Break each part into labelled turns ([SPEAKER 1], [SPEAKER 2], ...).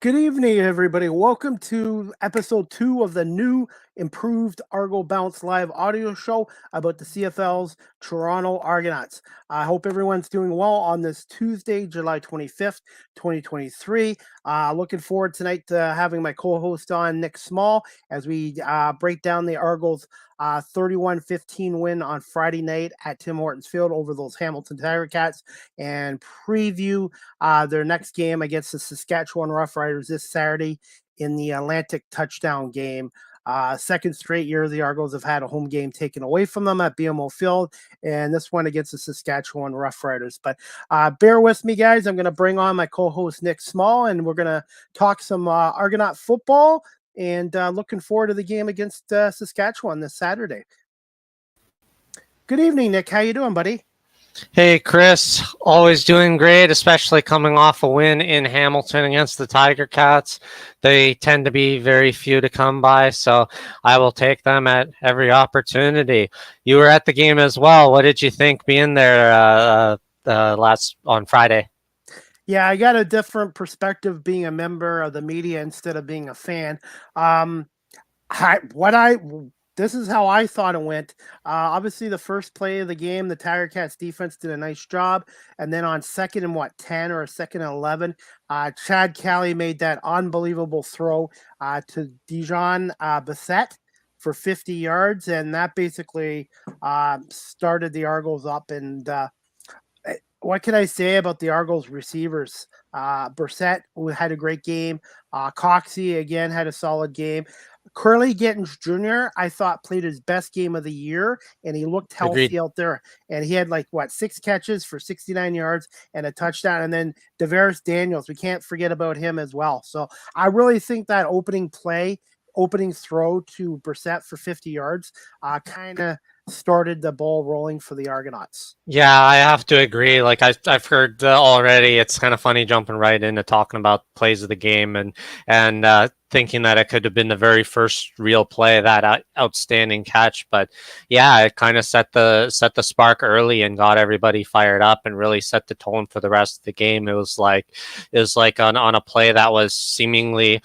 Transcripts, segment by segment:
[SPEAKER 1] Good evening, everybody. Welcome to episode 2 of the new improved Argo Bounce live audio show about the CFL's Toronto Argonauts. I hope everyone's doing well on this Tuesday, July 25th, 2023. Looking forward tonight to having my co-host on, Nick Small, as we break down the Argos' 31-15 win on Friday night at Tim Hortons Field over those Hamilton Tiger Cats and preview their next game against the Saskatchewan Roughriders this Saturday in the Atlantic touchdown game. Second straight year the Argos have had a home game taken away from them at BMO Field, and this one against the Saskatchewan Roughriders. But bear with me, guys. I'm going to bring on my co-host Nick Small, and we're going to talk some Argonaut football, and looking forward to the game against Saskatchewan this Saturday. Good evening, Nick. How you doing, buddy?
[SPEAKER 2] Hey, Chris. Always doing great, especially coming off a win in Hamilton against the Tiger Cats. They tend to be very few to come by, so I will take them at every opportunity. You were at the game as well. What did you think being there on Friday?
[SPEAKER 1] Yeah, I got a different perspective being a member of the media instead of being a fan. This is how I thought it went. Obviously, the first play of the game, the Tiger Cats defense did a nice job. And then on second and 10 or a second and 11, Chad Kelly made that unbelievable throw to Dijon Bassett for 50 yards. And that basically started the Argos up. And what can I say about the Argos receivers? Brissett had a great game. Coxey, again, had a solid game. Curly Gittins Jr., I thought, played his best game of the year, and he looked healthy Agreed. Out there. And he had 6 catches for 69 yards and a touchdown. And then Devaris Daniels, we can't forget about him as well. So I really think that opening throw to Brissett for 50 yards kind of started the ball rolling for the Argonauts.
[SPEAKER 2] Yeah, I have to agree. I've heard already, it's kind of funny jumping right into talking about plays of the game and thinking that it could have been the very first real play, that outstanding catch. But yeah, it kind of set the spark early and got everybody fired up and really set the tone for the rest of the game. It was like on a play that was seemingly,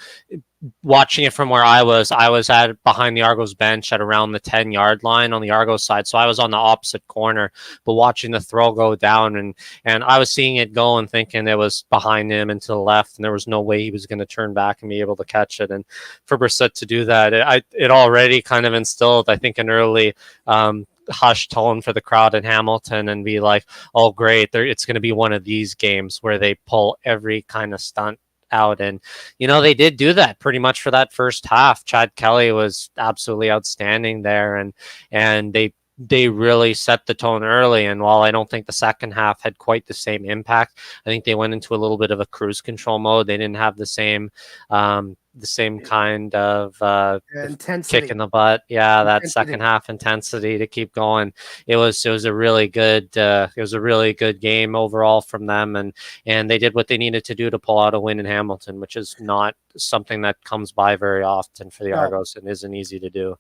[SPEAKER 2] watching it from where I was at behind the Argos bench at around the 10-yard line on the Argos side. So I was on the opposite corner, but watching the throw go down and I was seeing it go and thinking it was behind him and to the left, and there was no way he was going to turn back and be able to catch it. And for Brissett to do that, it already kind of instilled, I think, an early hushed tone for the crowd in Hamilton and be like, oh, great, it's going to be one of these games where they pull every kind of stunt out. And they did do that pretty much for that first half. Chad Kelly was absolutely outstanding there, and they really set the tone early. And while I don't think the second half had quite the same impact, I think they went into a little bit of a cruise control mode. They didn't have the same kind of
[SPEAKER 1] intensity.
[SPEAKER 2] Kick in the butt. Yeah, that second half intensity to keep going. It was a really good game overall from them, and they did what they needed to do to pull out a win in Hamilton, which is not something that comes by very often for the Argos and isn't easy to do.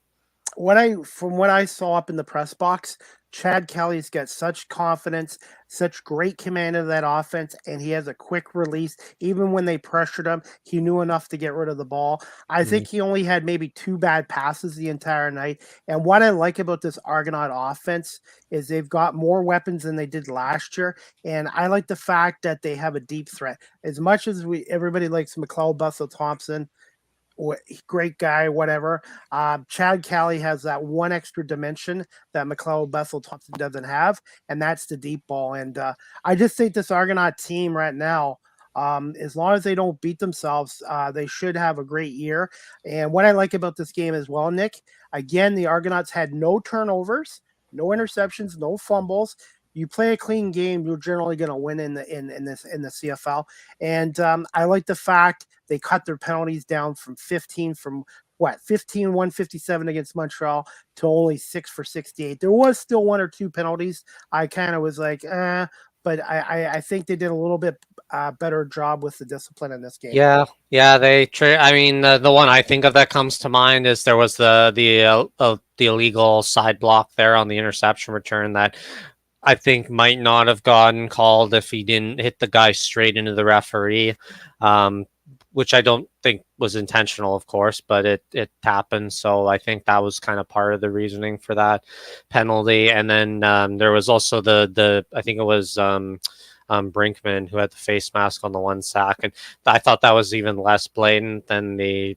[SPEAKER 1] From what I saw up in the press box, Chad Kelly's got such confidence, such great command of that offense, and he has a quick release. Even when they pressured him, he knew enough to get rid of the ball. I think he only had maybe 2 bad passes the entire night. And what I like about this Argonaut offense is they've got more weapons than they did last year. And I like the fact that they have a deep threat. As much as everybody likes McLeod Bethel-Thompson, great guy, whatever. Chad Kelly has that one extra dimension that McLeod Bethel-Thompson doesn't have, and that's the deep ball. And I just think this Argonaut team right now, as long as they don't beat themselves, they should have a great year. And what I like about this game as well, Nick, again, the Argonauts had no turnovers, no interceptions, no fumbles. You play a clean game, you're generally going to win in the CFL. And I like the fact they cut their penalties down from 157 against Montreal to only 6 for 68. There was still 1 or 2 penalties. I kind of was like, but I think they did a little bit better job with the discipline in this game.
[SPEAKER 2] Yeah, the one I think of that comes to mind is there was the illegal side block there on the interception return that I think might not have gotten called if he didn't hit the guy straight into the referee. which I don't think was intentional, of course, but it happened. So I think that was kind of part of the reasoning for that penalty. And then there was also the I think it was Brinkman who had the face mask on the one sack, and I thought that was even less blatant than the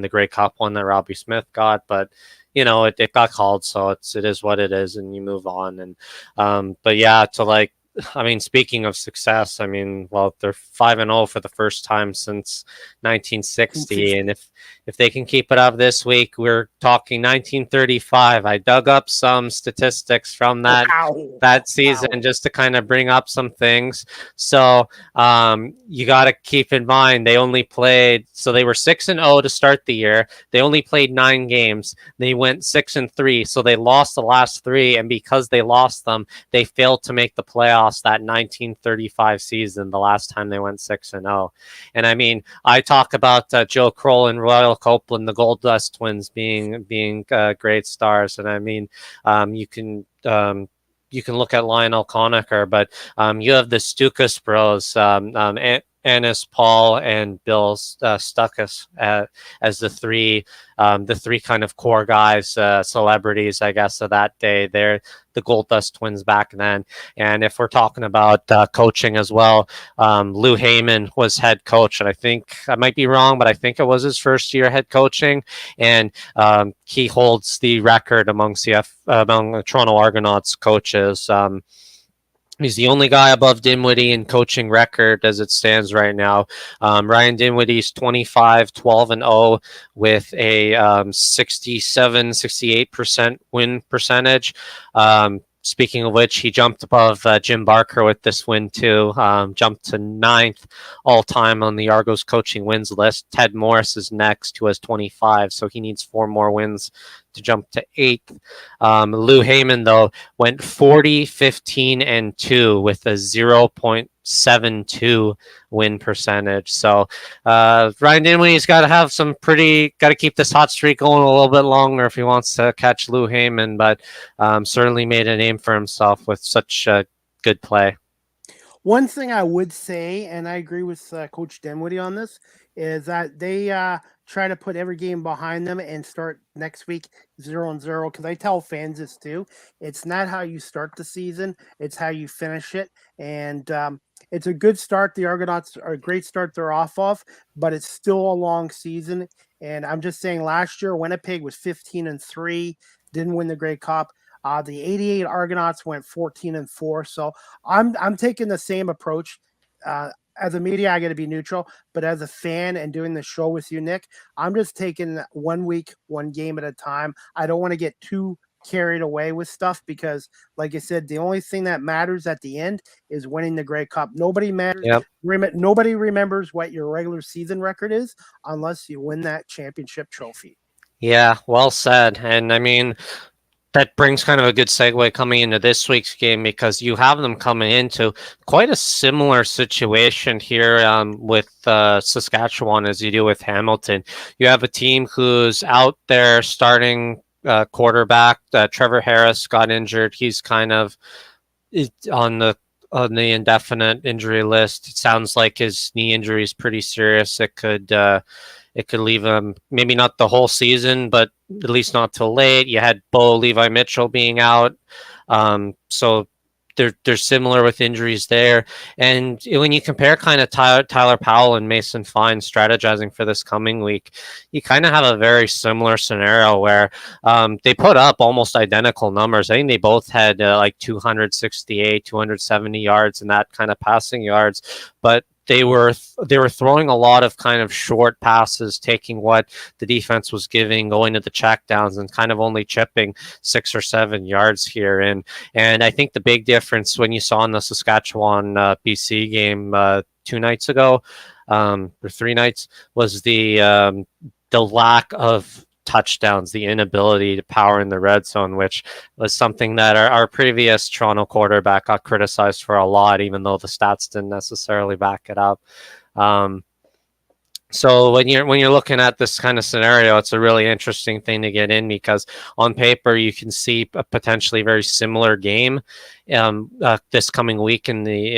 [SPEAKER 2] Grey Cup one that Robbie Smith got, but. It got called, so it is what it is, and you move on. And but yeah, speaking of success, well, they're 5-0 for the first time since 1960, and if they can keep it up this week, we're talking 1935. I dug up some statistics from that season just to kind of bring up some things. So you got to keep in mind they only played. So they were 6-0 to start the year. They only played 9 games. They went 6-3, so they lost the last 3, and because they lost them, they failed to make the playoffs that 1935 season, the last time they went 6-0. And I talk about Joe Kroll and Royal Copeland, the Gold Dust twins, being great stars, and you can look at Lionel Conacher, but you have the Stukas bros, Ennis, Paul, and Bill Stukas as the three kind of core guys, celebrities, I guess, of that day. They're the Gold Dust twins back then. And if we're talking about coaching as well, Lou Heyman was head coach, and I think I might be wrong, but I think it was his first year head coaching, and he holds the record among the Toronto Argonauts coaches. He's the only guy above Dinwiddie in coaching record as it stands right now. Ryan Dinwiddie's 25-12-0 with a 67-68% win percentage. Speaking of which, he jumped above Jim Barker with this win too. Jumped to 9th all-time on the Argos coaching wins list. Ted Morris is next, who has 25, so he needs 4 more wins to jump to 8th. Lou Heyman, though, went 40-15-2 with a 0.72 win percentage. So Ryan Dinwiddie's got to keep this hot streak going a little bit longer if he wants to catch Lou Heyman, but certainly made a name for himself with such good play.
[SPEAKER 1] One thing I would say, and I agree with Coach Dinwiddie on this, is that they try to put every game behind them and start next week 0-0. Because I tell fans this too. It's not how you start the season; it's how you finish it. And it's a good start. The Argonauts are a great start they're off of, but it's still a long season. And I'm just saying, last year Winnipeg was 15-3, didn't win the Grey Cup. The 88 Argonauts went 14-4. So I'm taking the same approach. As a media, I got to be neutral, but as a fan and doing the show with you, Nick, I'm just taking 1 week, 1 game at a time. I don't want to get too carried away with stuff because, like I said, the only thing that matters at the end is winning the Grey Cup. Nobody matters.
[SPEAKER 2] Yep.
[SPEAKER 1] Nobody remembers what your regular season record is unless you win that championship trophy.
[SPEAKER 2] Yeah, well said. And that brings kind of a good segue coming into this week's game, because you have them coming into quite a similar situation here with Saskatchewan as you do with Hamilton. You have a team who's out there starting quarterback. Trevor Harris got injured. He's kind of on the indefinite injury list. It sounds like his knee injury is pretty serious. It could leave him maybe not the whole season, but at least not till late. You had Bo Levi Mitchell being out. So they're similar with injuries there. And when you compare kind of Tyler Powell and Mason Fine strategizing for this coming week, you kind of have a very similar scenario where they put up almost identical numbers. I think they both had like 268, 270 yards and that kind of passing yards, but they were throwing a lot of kind of short passes, taking what the defense was giving, going to the checkdowns, and kind of only chipping 6 or 7 yards here. And I think the big difference when you saw in the Saskatchewan BC game 2 nights ago, or 3 nights, was the lack of touchdowns, the inability to power in the red zone, which was something that our previous Toronto quarterback got criticized for a lot, even though the stats didn't necessarily back it up. So when you're looking at this kind of scenario, it's a really interesting thing to get in, because on paper you can see a potentially very similar game this coming week in the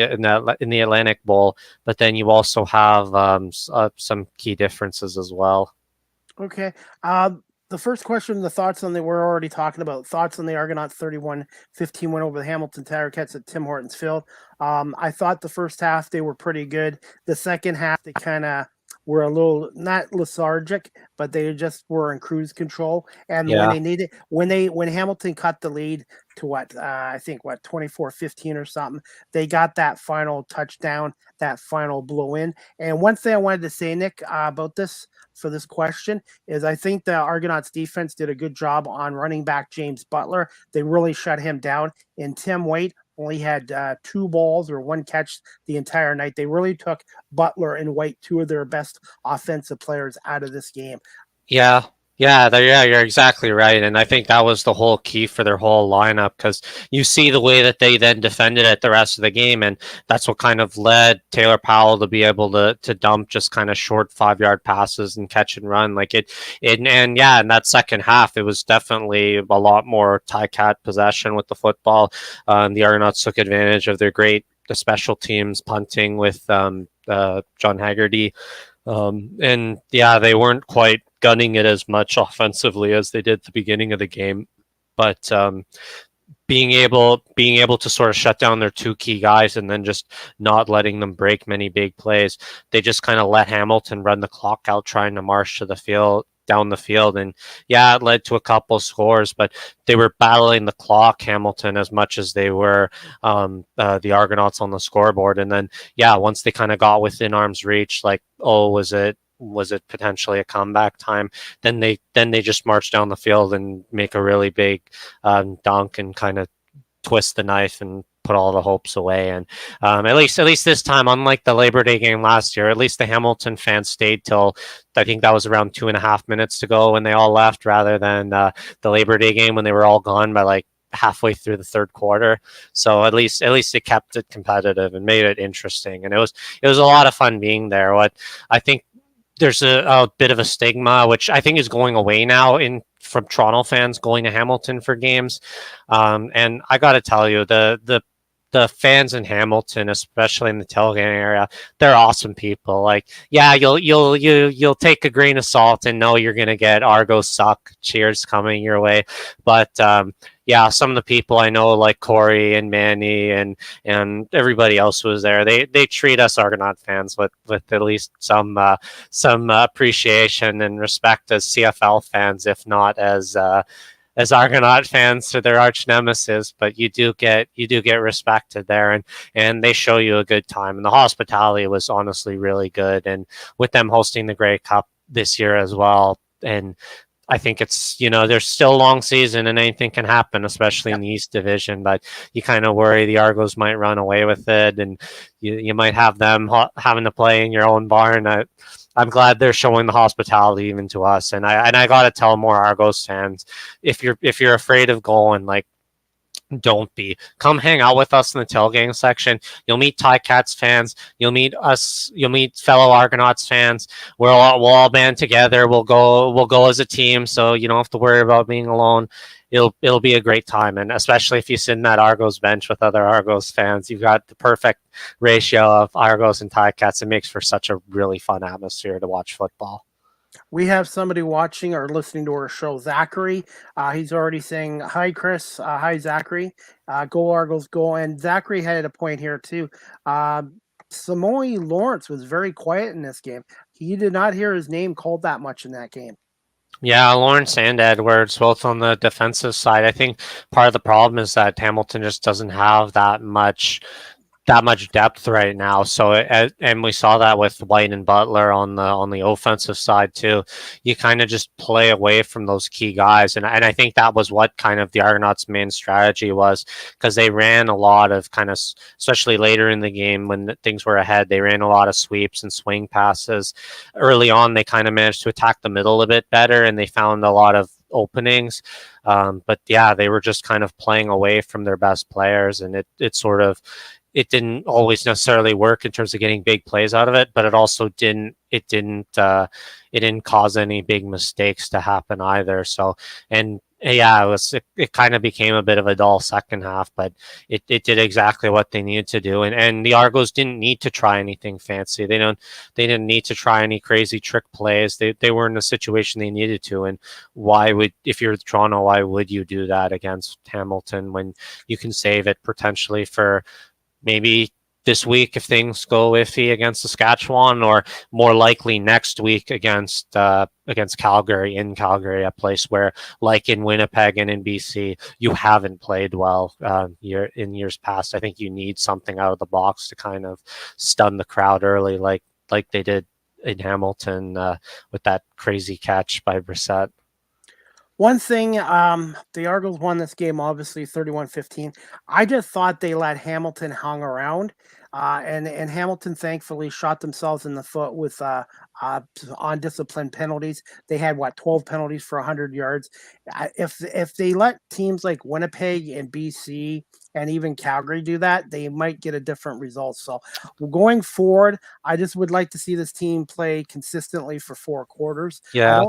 [SPEAKER 2] Atlantic Bowl, but then you also have some key differences as well.
[SPEAKER 1] Okay. The first question, the thoughts on we're already talking about thoughts on the Argonauts 31-15 win over the Hamilton Tiger-Cats at Tim Hortons Field. I thought the first half they were pretty good. The second half they kind of were a little not lethargic, but they just were in cruise control. And when
[SPEAKER 2] Yeah,
[SPEAKER 1] they needed, when Hamilton cut the lead to I think 24-15 or something, they got that final touchdown, that final blow in. And one thing I wanted to say, Nick, about this for this question is I think the Argonauts defense did a good job on running back James Butler. They really shut him down. And Tim Waite only had 2 balls or 1 catch the entire night. They really took Butler and White, 2 of their best offensive players, out of this game.
[SPEAKER 2] yeah, you're exactly right, and I think that was the whole key for their whole lineup, because you see the way that they then defended it the rest of the game, and that's what kind of led Taylor Powell to be able to dump just kind of short 5-yard passes and catch and run like it. And yeah, in that second half, it was definitely a lot more Cat possession with the football. The Argonauts took advantage of their great the special teams punting with John Haggerty. And yeah, they weren't quite gunning it as much offensively as they did at the beginning of the game, but being able to sort of shut down their 2 key guys and then just not letting them break many big plays, they just kind of let Hamilton run the clock out, trying to march to the field down the field. And yeah, it led to a couple scores, but they were battling the clock, Hamilton, as much as they were the Argonauts on the scoreboard. And then yeah, once they kind of got within arm's reach, like, oh, was it potentially a comeback time, then they just march down the field and make a really big dunk and kind of twist the knife and put all the hopes away. And at least this time, unlike the Labor Day game last year, at least the Hamilton fans stayed till I think that was around 2.5 minutes to go when they all left, rather than the Labor Day game when they were all gone by like halfway through the third quarter. So at least it kept it competitive and made it interesting, and it was a lot of fun being there. What I think there's a bit of a stigma, which I think is going away now from Toronto fans going to Hamilton for games. And I got to tell you, the fans in Hamilton, especially in the tailgate area, they're awesome people. Like, yeah, you'll take a grain of salt and know you're gonna get Argo suck cheers coming your way, but yeah, some of the people I know, like Corey and Manny and everybody else who was there, they treat us Argonaut fans with at least some appreciation and respect as CFL fans, if not as Argonaut fans to their arch nemesis. But you do get respected there, and they show you a good time, and the hospitality was honestly really good, and with them hosting the Grey Cup this year as well. And I think it's, there's still a long season and anything can happen, especially in the East Division, but you kind of worry the Argos might run away with it, and you might have them having to play in your own barn. I'm glad they're showing the hospitality even to us, and I got to tell more Argos fans, if you're afraid of going, like, don't be. Come hang out with us in the tailgating section. You'll meet Ticats fans. You'll meet us. You'll meet fellow Argonauts fans. We'll all band together. We'll go as a team, so you don't have to worry about being alone. It'll be a great time, and especially if you sit in that Argos bench with other Argos fans, you've got the perfect ratio of Argos and Ticats. It makes for such a really fun atmosphere to watch football.
[SPEAKER 1] We have somebody watching or listening to our show, Zachary. He's already saying, hi, Chris. Hi, Zachary. Go Argos, go. And Zachary had a point here, too. Samoy Lawrence was very quiet in this game. He did not hear his name called that much in that game.
[SPEAKER 2] Yeah, Lawrence and Edwards, both on the defensive side. I think part of the problem is that Hamilton just doesn't have that much depth right now. So and we saw that with White and Butler on the offensive side too. You kind of just play away from those key guys, and I think that was what kind of the Argonauts' main strategy was, because they ran a lot of kind of, especially later in the game when things were ahead, they ran a lot of sweeps and swing passes. Early on, they kind of managed to attack the middle a bit better, and they found a lot of openings. But yeah, they were just kind of playing away from their best players, and it sort of it didn't always necessarily work in terms of getting big plays out of it, but it also didn't cause any big mistakes to happen either. So, and yeah, it kind of became a bit of a dull second half, but it did exactly what they needed to do. And the Argos didn't need to try anything fancy. They didn't need to try any crazy trick plays. They were in a situation they needed to. And if you're Toronto, why would you do that against Hamilton when you can save it potentially for maybe this week if things go iffy against Saskatchewan, or more likely next week against Calgary, in Calgary, a place where, like in Winnipeg and in BC, you haven't played well in years past. I think you need something out of the box to kind of stun the crowd early, like they did in Hamilton with that crazy catch by Brissett.
[SPEAKER 1] One thing, the Argos won this game, obviously 31-15. I just thought they let Hamilton hang around, and Hamilton thankfully shot themselves in the foot with undisciplined penalties. They had 12 penalties for 100 yards. If they let teams like Winnipeg and BC and even Calgary do that, they might get a different result. So going forward, I just would like to see this team play consistently for 4 quarters.
[SPEAKER 2] Yeah,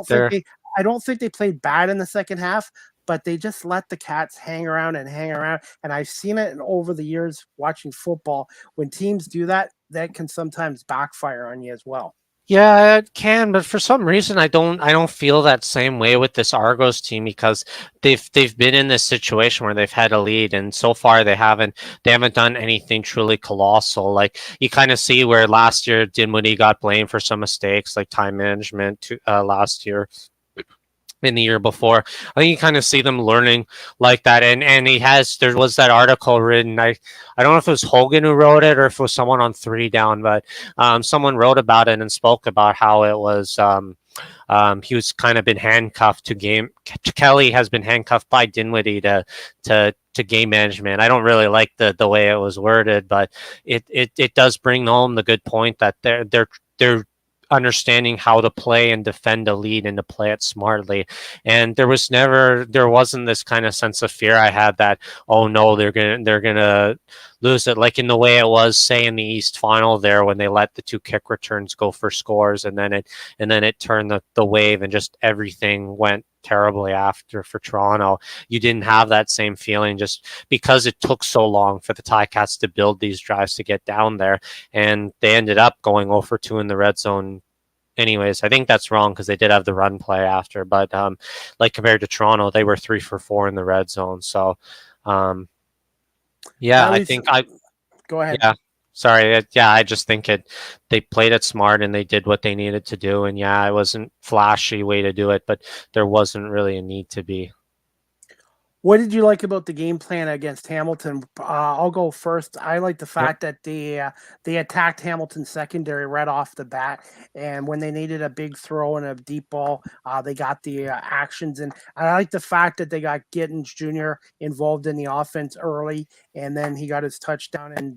[SPEAKER 1] I don't think they played bad in the second half, but they just let the Cats hang around and hang around. And I've seen it over the years watching football. When teams do that, that can sometimes backfire on you as well.
[SPEAKER 2] Yeah, it can, but for some reason I don't feel that same way with this Argos team, because they've been in this situation where they've had a lead, and so far they haven't done anything truly colossal. Like, you kind of see where last year Dinwiddie got blamed for some mistakes like time management last year. In the year before, I think you kind of see them learning like that, and there was that article written. I don't know if it was Hogan who wrote it or if it was someone on 3 Down, but someone wrote about it and spoke about how it was. He was kind of been handcuffed to game. Kelly has been handcuffed by Dinwiddie to game management. I don't really like the way it was worded, but it does bring home the good point that they're understanding how to play and defend a lead and to play it smartly. And there wasn't this kind of sense of fear I had that, oh no, they're gonna lose it, like in the way it was, say, in the East Final there, when they let the 2 kick returns go for scores, and then it turned the wave and just everything went terribly after for Toronto. You didn't have that same feeling, just because it took so long for the Ticats to build these drives to get down there, and they ended up going 0 for 2 in the red zone. Anyways, I think that's wrong because they did have the run play after, but like compared to Toronto, they were 3 for 4 in the red zone. So yeah, I think
[SPEAKER 1] go ahead.
[SPEAKER 2] Yeah, sorry. Yeah, I just think they played it smart and they did what they needed to do. And yeah, it wasn't flashy way to do it, but there wasn't really a need to be.
[SPEAKER 1] What did you like about the game plan against Hamilton? I'll go first. I like the fact that they attacked Hamilton's secondary right off the bat, and when they needed a big throw and a deep ball, they got the actions. And I like the fact that they got Gittins Jr. involved in the offense early, and then he got his touchdown. And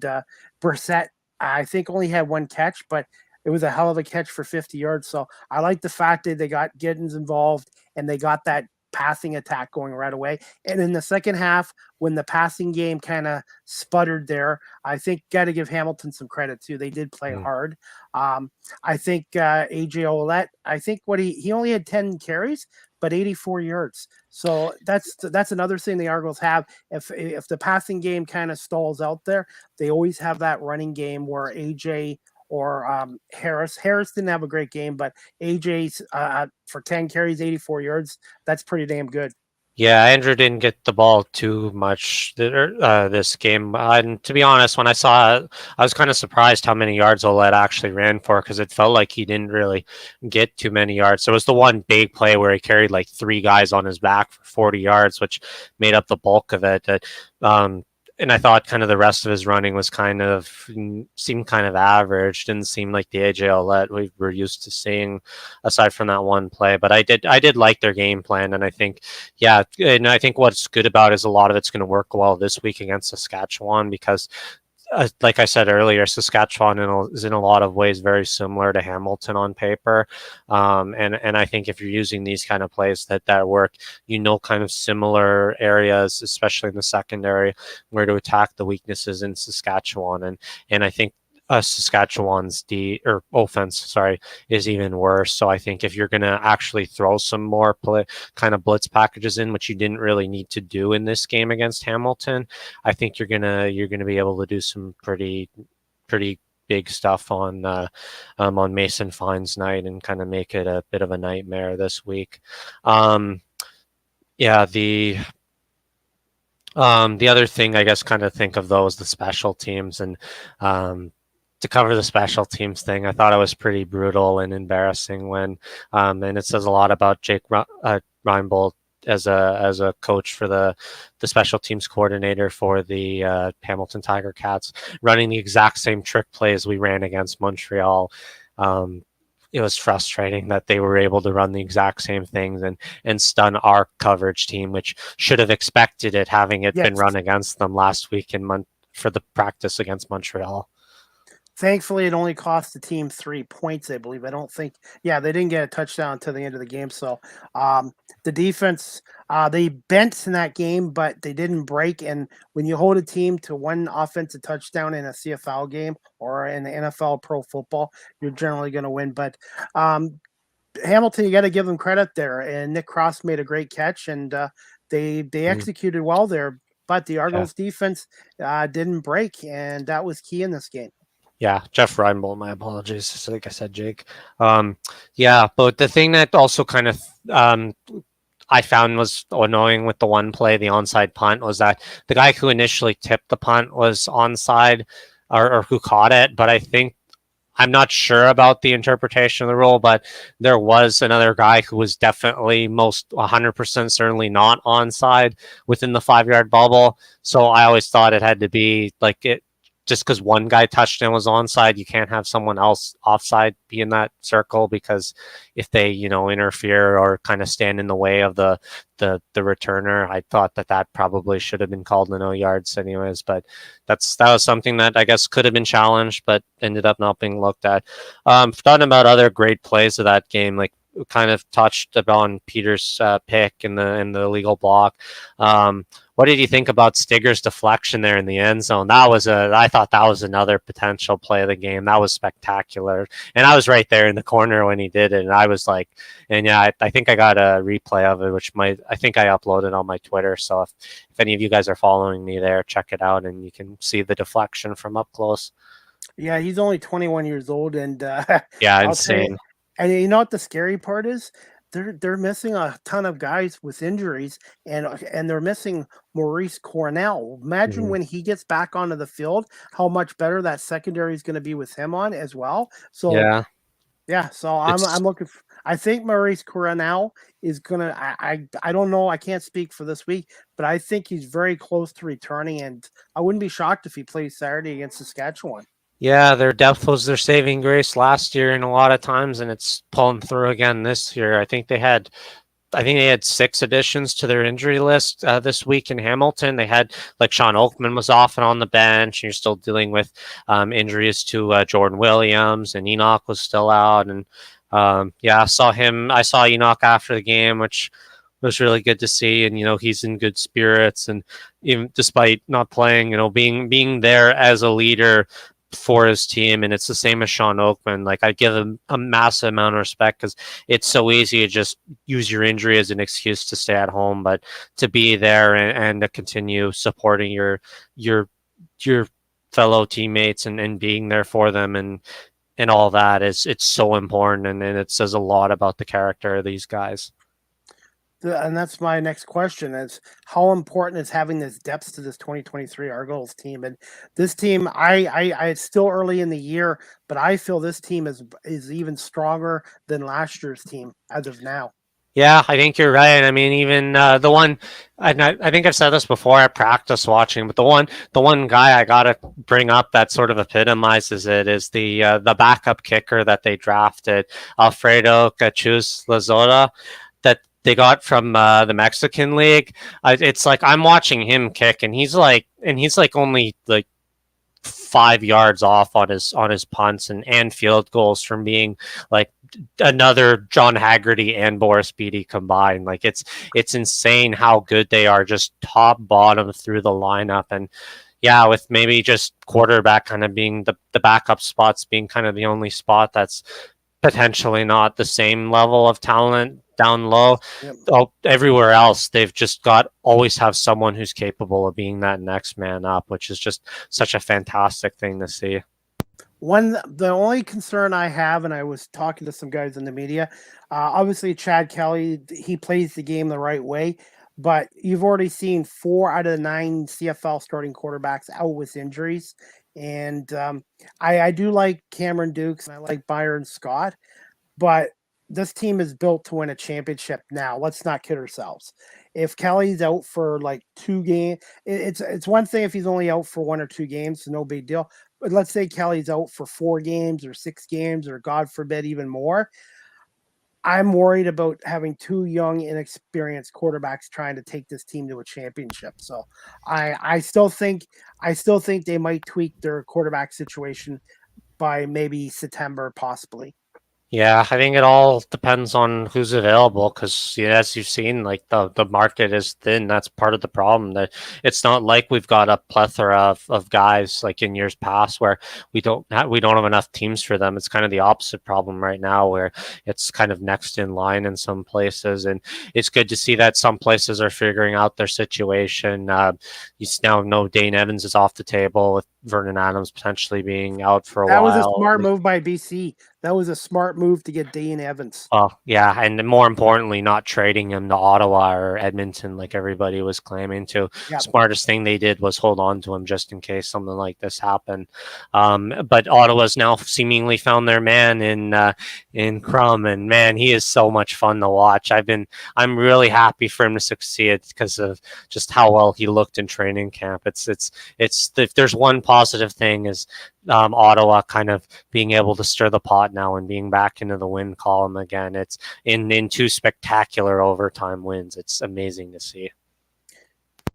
[SPEAKER 1] Brissett, I think, only had 1 catch, but it was a hell of a catch for 50 yards. So I like the fact that they got Gittins involved and they got that passing attack going right away. And in the second half, when the passing game kind of sputtered there, I think got to give Hamilton some credit too. They did play hard. I think AJ Ouellette, I think he only had 10 carries, but 84 yards. So that's another thing the Argos have. If the passing game kind of stalls out there, they always have that running game where AJ or Harris. Harris didn't have a great game, but AJ's for 10 carries, 84 yards, that's pretty damn good.
[SPEAKER 2] Yeah, Andrew didn't get the ball too much this game. And to be honest, when I saw it, I was kind of surprised how many yards Ouellette actually ran for, because it felt like he didn't really get too many yards. There was the one big play where he carried like 3 guys on his back for 40 yards, which made up the bulk of it. And I thought kind of the rest of his running seemed kind of average. Didn't seem like the AJ Ouellette we were used to seeing, aside from that one play. But I did like their game plan, and I think what's good about it is a lot of it's going to work well this week against Saskatchewan, because like I said earlier, Saskatchewan is in a lot of ways very similar to Hamilton on paper, and I think if you're using these kind of plays that work, kind of similar areas, especially in the secondary, where to attack the weaknesses in Saskatchewan, and I think Saskatchewan's offense, sorry, is even worse. So I think if you're going to actually throw some more kind of blitz packages in, which you didn't really need to do in this game against Hamilton, I think you're gonna be able to do some pretty big stuff on Mason Fine's night and kind of make it a bit of a nightmare this week. Yeah, the other thing I guess kind of think of those the special teams and to cover the special teams thing, I thought it was pretty brutal and embarrassing when, and it says a lot about Jake Reinbold as a coach for the special teams coordinator for the Hamilton Tiger Cats, running the exact same trick plays we ran against Montreal. It was frustrating that they were able to run the exact same things and stun our coverage team, which should have expected it, having it been run against them last week for the practice against Montreal.
[SPEAKER 1] Thankfully, it only cost the team 3 points, I believe. I don't think, they didn't get a touchdown until the end of the game. So the defense, they bent in that game, but they didn't break. And when you hold a team to one offensive touchdown in a CFL game or in the NFL pro football, you're generally going to win. But Hamilton, you got to give them credit there. And Nick Cross made a great catch, and they executed well there. But the Argos defense didn't break, and that was key in this game.
[SPEAKER 2] Yeah, Jeff Reinbold, my apologies. So like I said, Jake. Yeah, but the thing that also kind of I found was annoying with the one play, the onside punt, was that the guy who initially tipped the punt was onside or who caught it. But I'm not sure about the interpretation of the rule, but there was another guy who was definitely 100% certainly not onside within the 5-yard bubble. So I always thought it had to be like it. Just because one guy touched and was onside, you can't have someone else offside be in that circle, because if they, interfere or kind of stand in the way of the returner, I thought that probably should have been called the no yards anyways. But that was something that I guess could have been challenged, but ended up not being looked at. Talking about other great plays of that game, like kind of touched upon Peter's pick in the legal block. What did you think about Stigger's deflection there in the end zone? I thought that was another potential play of the game. That was spectacular. And I was right there in the corner when he did it. And I was like, I think I got a replay of it, which I think I uploaded on my Twitter. So if any of you guys are following me there, check it out and you can see the deflection from up close.
[SPEAKER 1] Yeah, he's only 21 years old. And
[SPEAKER 2] yeah, insane.
[SPEAKER 1] And you know what the scary part is? They're missing a ton of guys with injuries, and they're missing Maurice Cornell. Imagine when he gets back onto the field, how much better that secondary is going to be with him on as well. So yeah. So I'm looking. I think Maurice Cornell is gonna. I don't know. I can't speak for this week, but I think he's very close to returning, and I wouldn't be shocked if he plays Saturday against Saskatchewan.
[SPEAKER 2] Yeah, their depth was their saving grace last year and a lot of times, and it's pulling through again this year. I think they had 6 additions to their injury list this week in Hamilton. They had, like, Sean Oakman was off and on the bench, and you're still dealing with injuries to Jordan Williams, and Enoch was still out. And I saw Enoch after the game, which was really good to see. And, he's in good spirits, and even despite not playing, being there as a leader for his team. And it's the same as Sean Oakman. Like, I give him a massive amount of respect, because it's so easy to just use your injury as an excuse to stay at home, but to be there and to continue supporting your fellow teammates and being there for them and all that it's so important, and it says a lot about the character of these guys.
[SPEAKER 1] And that's my next question: is how important is having this depth to this 2023 Argos team? And this team, it's still early in the year, but I feel this team is even stronger than last year's team as of now.
[SPEAKER 2] Yeah, I think you're right. I mean, even the one, I think I've said this before at practice watching, but the one guy I gotta bring up that sort of epitomizes it is the backup kicker that they drafted, Alfredo Cachuz Lazota, that they got from the Mexican League. It's like I'm watching him kick, and he's like only like 5 yards off on his punts and field goals from being like another John Haggerty and Boris Beatty combined. Like it's insane how good they are, just top bottom through the lineup. And yeah, with maybe just quarterback kind of being the backup spots being kind of the only spot that's potentially not the same level of talent down low.
[SPEAKER 1] Yep.
[SPEAKER 2] Oh, everywhere else, they've just got always have someone who's capable of being that next man up, which is just such a fantastic thing to see.
[SPEAKER 1] The only concern I have, and I was talking to some guys in the media, obviously Chad Kelly, he plays the game the right way, but you've already seen 4 out of the 9 CFL starting quarterbacks out with injuries. And I do like Cameron Dukes and I like Byron Scott, but this team is built to win a championship now. Let's not kid ourselves. If Kelly's out for like 2 games, it's one thing if he's only out for 1 or 2 games, so no big deal. But let's say Kelly's out for 4 games or 6 games, or God forbid, even more. I'm worried about having 2 young, inexperienced quarterbacks trying to take this team to a championship. So I still think they might tweak their quarterback situation by maybe September, possibly.
[SPEAKER 2] Yeah, I think it all depends on who's available because, as you've seen, like the market is thin. That's part of the problem. That it's not like we've got a plethora of guys like in years past where we don't have enough teams for them. It's kind of the opposite problem right now where it's kind of next in line in some places, and it's good to see that some places are figuring out their situation. You now know Dane Evans is off the table with Vernon Adams potentially being out for a while.
[SPEAKER 1] That was a smart move by BC. That was a smart move to get Dane Evans.
[SPEAKER 2] Oh, yeah, and more importantly, not trading him to Ottawa or Edmonton like everybody was claiming to.
[SPEAKER 1] Yep.
[SPEAKER 2] Smartest thing they did was hold on to him just in case something like this happened. But Ottawa's now seemingly found their man in Crum, and man, he is so much fun to watch. I'm really happy for him to succeed because of just how well he looked in training camp. It's if there's one positive thing is Ottawa kind of being able to stir the pot now and being back into the win column again. It's in 2 spectacular overtime wins. It's amazing to see.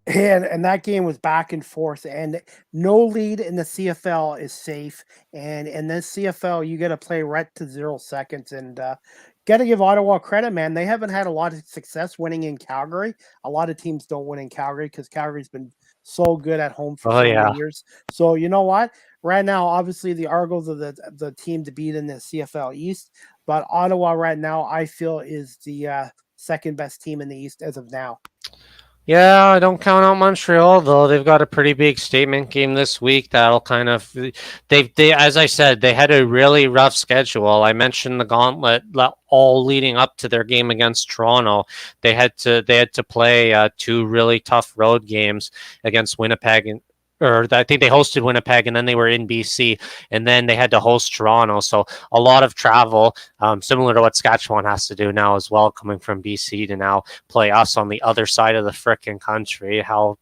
[SPEAKER 1] And that game was back and forth, and no lead in the CFL is safe. And in this CFL, you got to play right to 0 seconds. And got to give Ottawa credit, man. They haven't had a lot of success winning in Calgary. A lot of teams don't win in Calgary because Calgary's been so good at home for many years. So you know what? Right now, obviously, the Argos are the team to beat in the CFL East. But Ottawa right now, I feel, is the second best team in the East as of now.
[SPEAKER 2] Yeah, I don't count out Montreal though. They've got a pretty big statement game this week. That'll kind of they as I said, they had a really rough schedule. I mentioned the gauntlet all leading up to their game against Toronto. They had to play 2 really tough road games against Winnipeg or I think they hosted Winnipeg and then they were in BC and then they had to host Toronto. So a lot of travel, similar to what Saskatchewan has to do now as well, coming from BC to now play us on the other side of the frickin' country. How,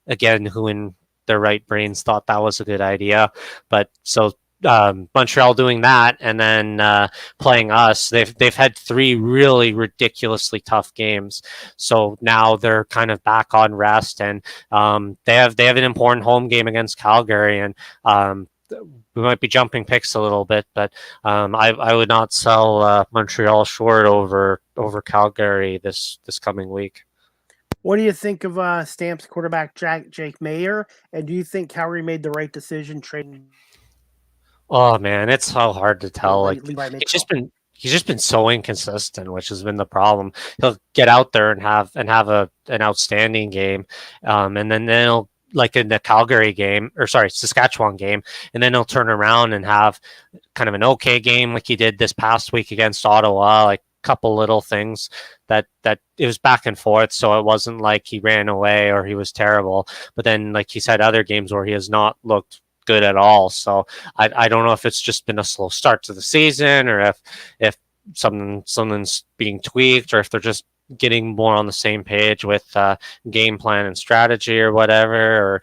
[SPEAKER 2] again, who in their right brains thought that was a good idea? But so Montreal doing that and then playing us. They've had 3 really ridiculously tough games, so now they're kind of back on rest, and they have an important home game against Calgary, and we might be jumping picks a little bit, but I would not sell Montreal short over Calgary this coming week.
[SPEAKER 1] What do you think of Stamps quarterback Jake Mayer, and do you think Calgary made the right decision trading?
[SPEAKER 2] Oh man, it's so hard to tell. Like he's just been so inconsistent, which has been the problem. He'll get out there and have an outstanding game, and then he'll, like in the Saskatchewan game, and then he'll turn around and have kind of an okay game like he did this past week against Ottawa. Like couple little things that it was back and forth, so it wasn't like he ran away or he was terrible. But then, like he said, other games where he has not looked good at all. So I don't know if it's just been a slow start to the season or if something's being tweaked or if they're just getting more on the same page with game plan and strategy or whatever. Or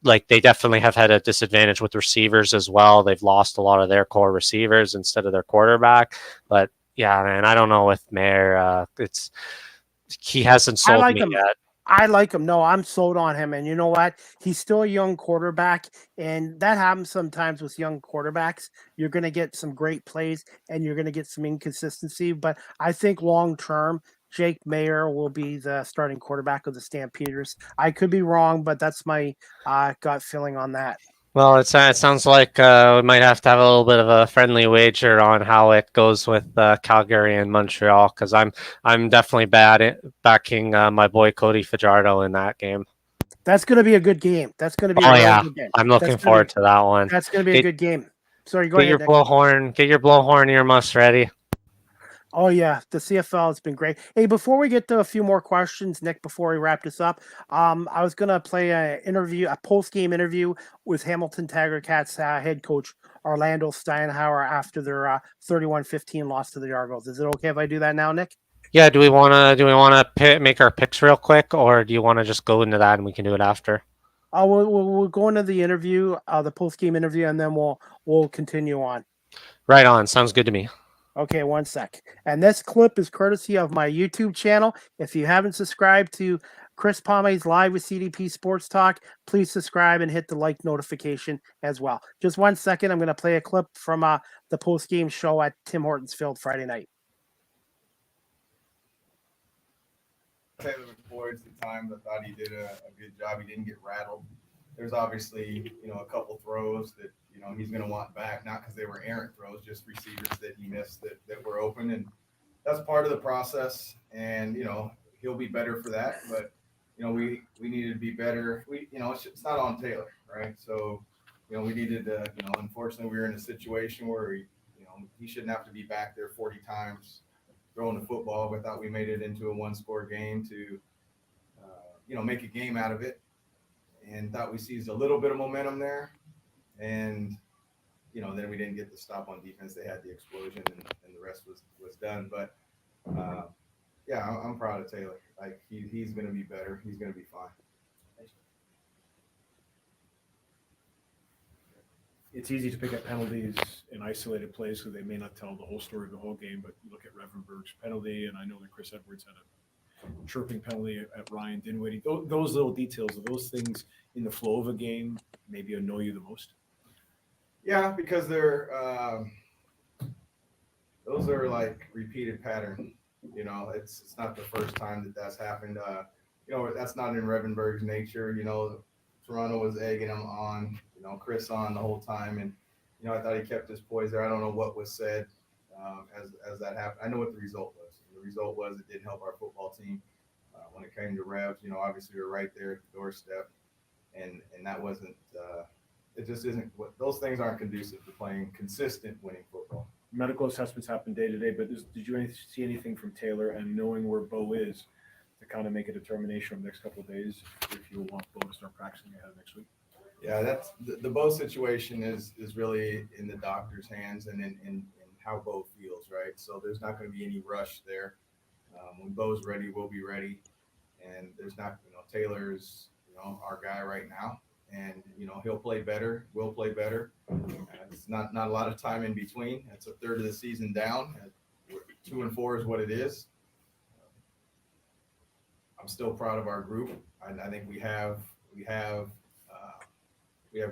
[SPEAKER 2] like they definitely have had a disadvantage with receivers as well. They've lost a lot of their core receivers instead of their quarterback. But yeah, man, I don't know with Mayer. He hasn't sold me yet.
[SPEAKER 1] I like him. No, I'm sold on him. And you know what? He's still a young quarterback, and that happens sometimes with young quarterbacks. You're going to get some great plays, and you're going to get some inconsistency. But I think long term, Jake Mayer will be the starting quarterback of the Stampeders. I could be wrong, but that's my gut feeling on that.
[SPEAKER 2] Well, it sounds like we might have to have a little bit of a friendly wager on how it goes with Calgary and Montreal, because I'm definitely backing my boy Cody Fajardo in that game.
[SPEAKER 1] That's going to be a good game. That's going to be a
[SPEAKER 2] Oh
[SPEAKER 1] really
[SPEAKER 2] yeah,
[SPEAKER 1] good game.
[SPEAKER 2] I'm
[SPEAKER 1] That's
[SPEAKER 2] looking
[SPEAKER 1] going to
[SPEAKER 2] forward
[SPEAKER 1] be
[SPEAKER 2] to that one.
[SPEAKER 1] that's going to be a
[SPEAKER 2] Get
[SPEAKER 1] good game. Sorry, go
[SPEAKER 2] get
[SPEAKER 1] ahead,
[SPEAKER 2] your
[SPEAKER 1] Nick.
[SPEAKER 2] blowhorn earmuffs ready.
[SPEAKER 1] Oh yeah, the CFL has been great. Hey, before we get to a few more questions, Nick, before we wrap this up, I was gonna play a post game interview with Hamilton Tiger Cats head coach Orlando Steinhauer after their 31-15 loss to the Argos. Is it okay if I do that now, Nick?
[SPEAKER 2] Yeah, do we wanna make our picks real quick, or do you want to just go into that and we can do it after?
[SPEAKER 1] We'll go into the interview, the post game interview, and then we'll continue on.
[SPEAKER 2] Right on. Sounds good to me.
[SPEAKER 1] Okay, one sec. And this clip is courtesy of my YouTube channel. If you haven't subscribed to Chris Pomay's Live with CDP Sports Talk, please subscribe and hit the like notification as well. Just one second. I'm going to play a clip from the post game show at Tim Hortons Field Friday night.
[SPEAKER 3] Taylor towards the time, I thought he did a good job. He didn't get rattled. There's obviously, a couple throws that, he's going to want back, not because they were errant throws, just receivers that he missed that were open. And that's part of the process. And, he'll be better for that. But, we needed to be better. It's not on Taylor, right? So, we needed to, unfortunately, we were in a situation where, he shouldn't have to be back there 40 times throwing the football. We thought we made it into a one-score game to, make a game out of it, and thought we seized a little bit of momentum there. And, then we didn't get the stop on defense. They had the explosion, and the rest was done. But, yeah, I'm proud of Taylor. Like, he's going to be better. He's going to be fine.
[SPEAKER 4] It's easy to pick up penalties in isolated plays because they may not tell the whole story of the whole game, but you look at Revenberg's penalty, and I know that Chris Edwards had a chirping penalty at Ryan Dinwiddie. Those little details, those things in the flow of a game maybe annoy you the most?
[SPEAKER 3] Yeah, because those are like repeated pattern. It's not the first time that's happened. That's not in Revenberg's nature. Toronto was egging him on, Chris on the whole time. And, I thought he kept his poise there. I don't know what was said as that happened. I know what the result was. The result was it didn't help our football team when it came to Revs. Obviously we were right there at the doorstep. And that wasn't it just isn't – those things aren't conducive to playing consistent winning football.
[SPEAKER 4] Medical assessments happen day to day, but did you see anything from Taylor and knowing where Bo is to kind of make a determination over the next couple of days if you'll want Bo to start practicing ahead of next week?
[SPEAKER 3] Yeah, that's the Bo situation is really in the doctor's hands and in how Bo feels, right? So there's not going to be any rush there. When Bo's ready, we'll be ready. And there's not, Taylor's, our guy right now. And, he'll play better. We'll play better. It's not a lot of time in between. It's a third of the season down. 2-4 is what it is. I'm still proud of our group. I think we have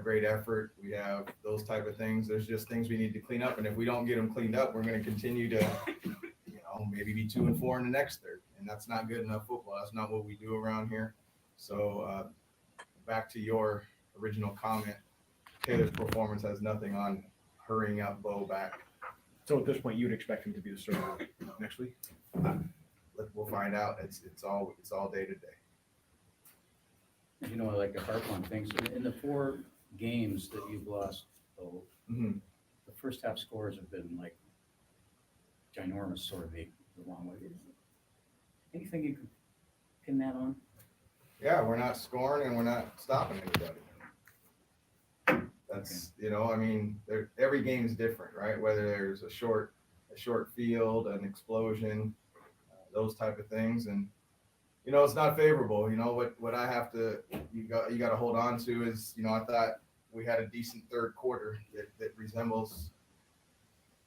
[SPEAKER 3] great effort. We have those type of things. There's just things we need to clean up. And if we don't get them cleaned up, we're going to continue to, maybe be 2-4 in the next third. And that's not good enough football. That's not what we do around here. So back to your original comment, Taylor's performance has nothing on hurrying up Bo back.
[SPEAKER 4] So at this point, you'd expect him to be the starter next week?
[SPEAKER 3] We'll find out. It's all day to day.
[SPEAKER 5] I like to harp on things. In the 4 games that you've lost, though, the first half scores have been like ginormous, sort of the wrong way. Anything you can pin that on?
[SPEAKER 3] Yeah, we're not scoring and we're not stopping anybody. That's every game is different, right? Whether there's a short field, an explosion, those type of things, and it's not favorable. What I have to you got to hold on to is I thought we had a decent third quarter that resembles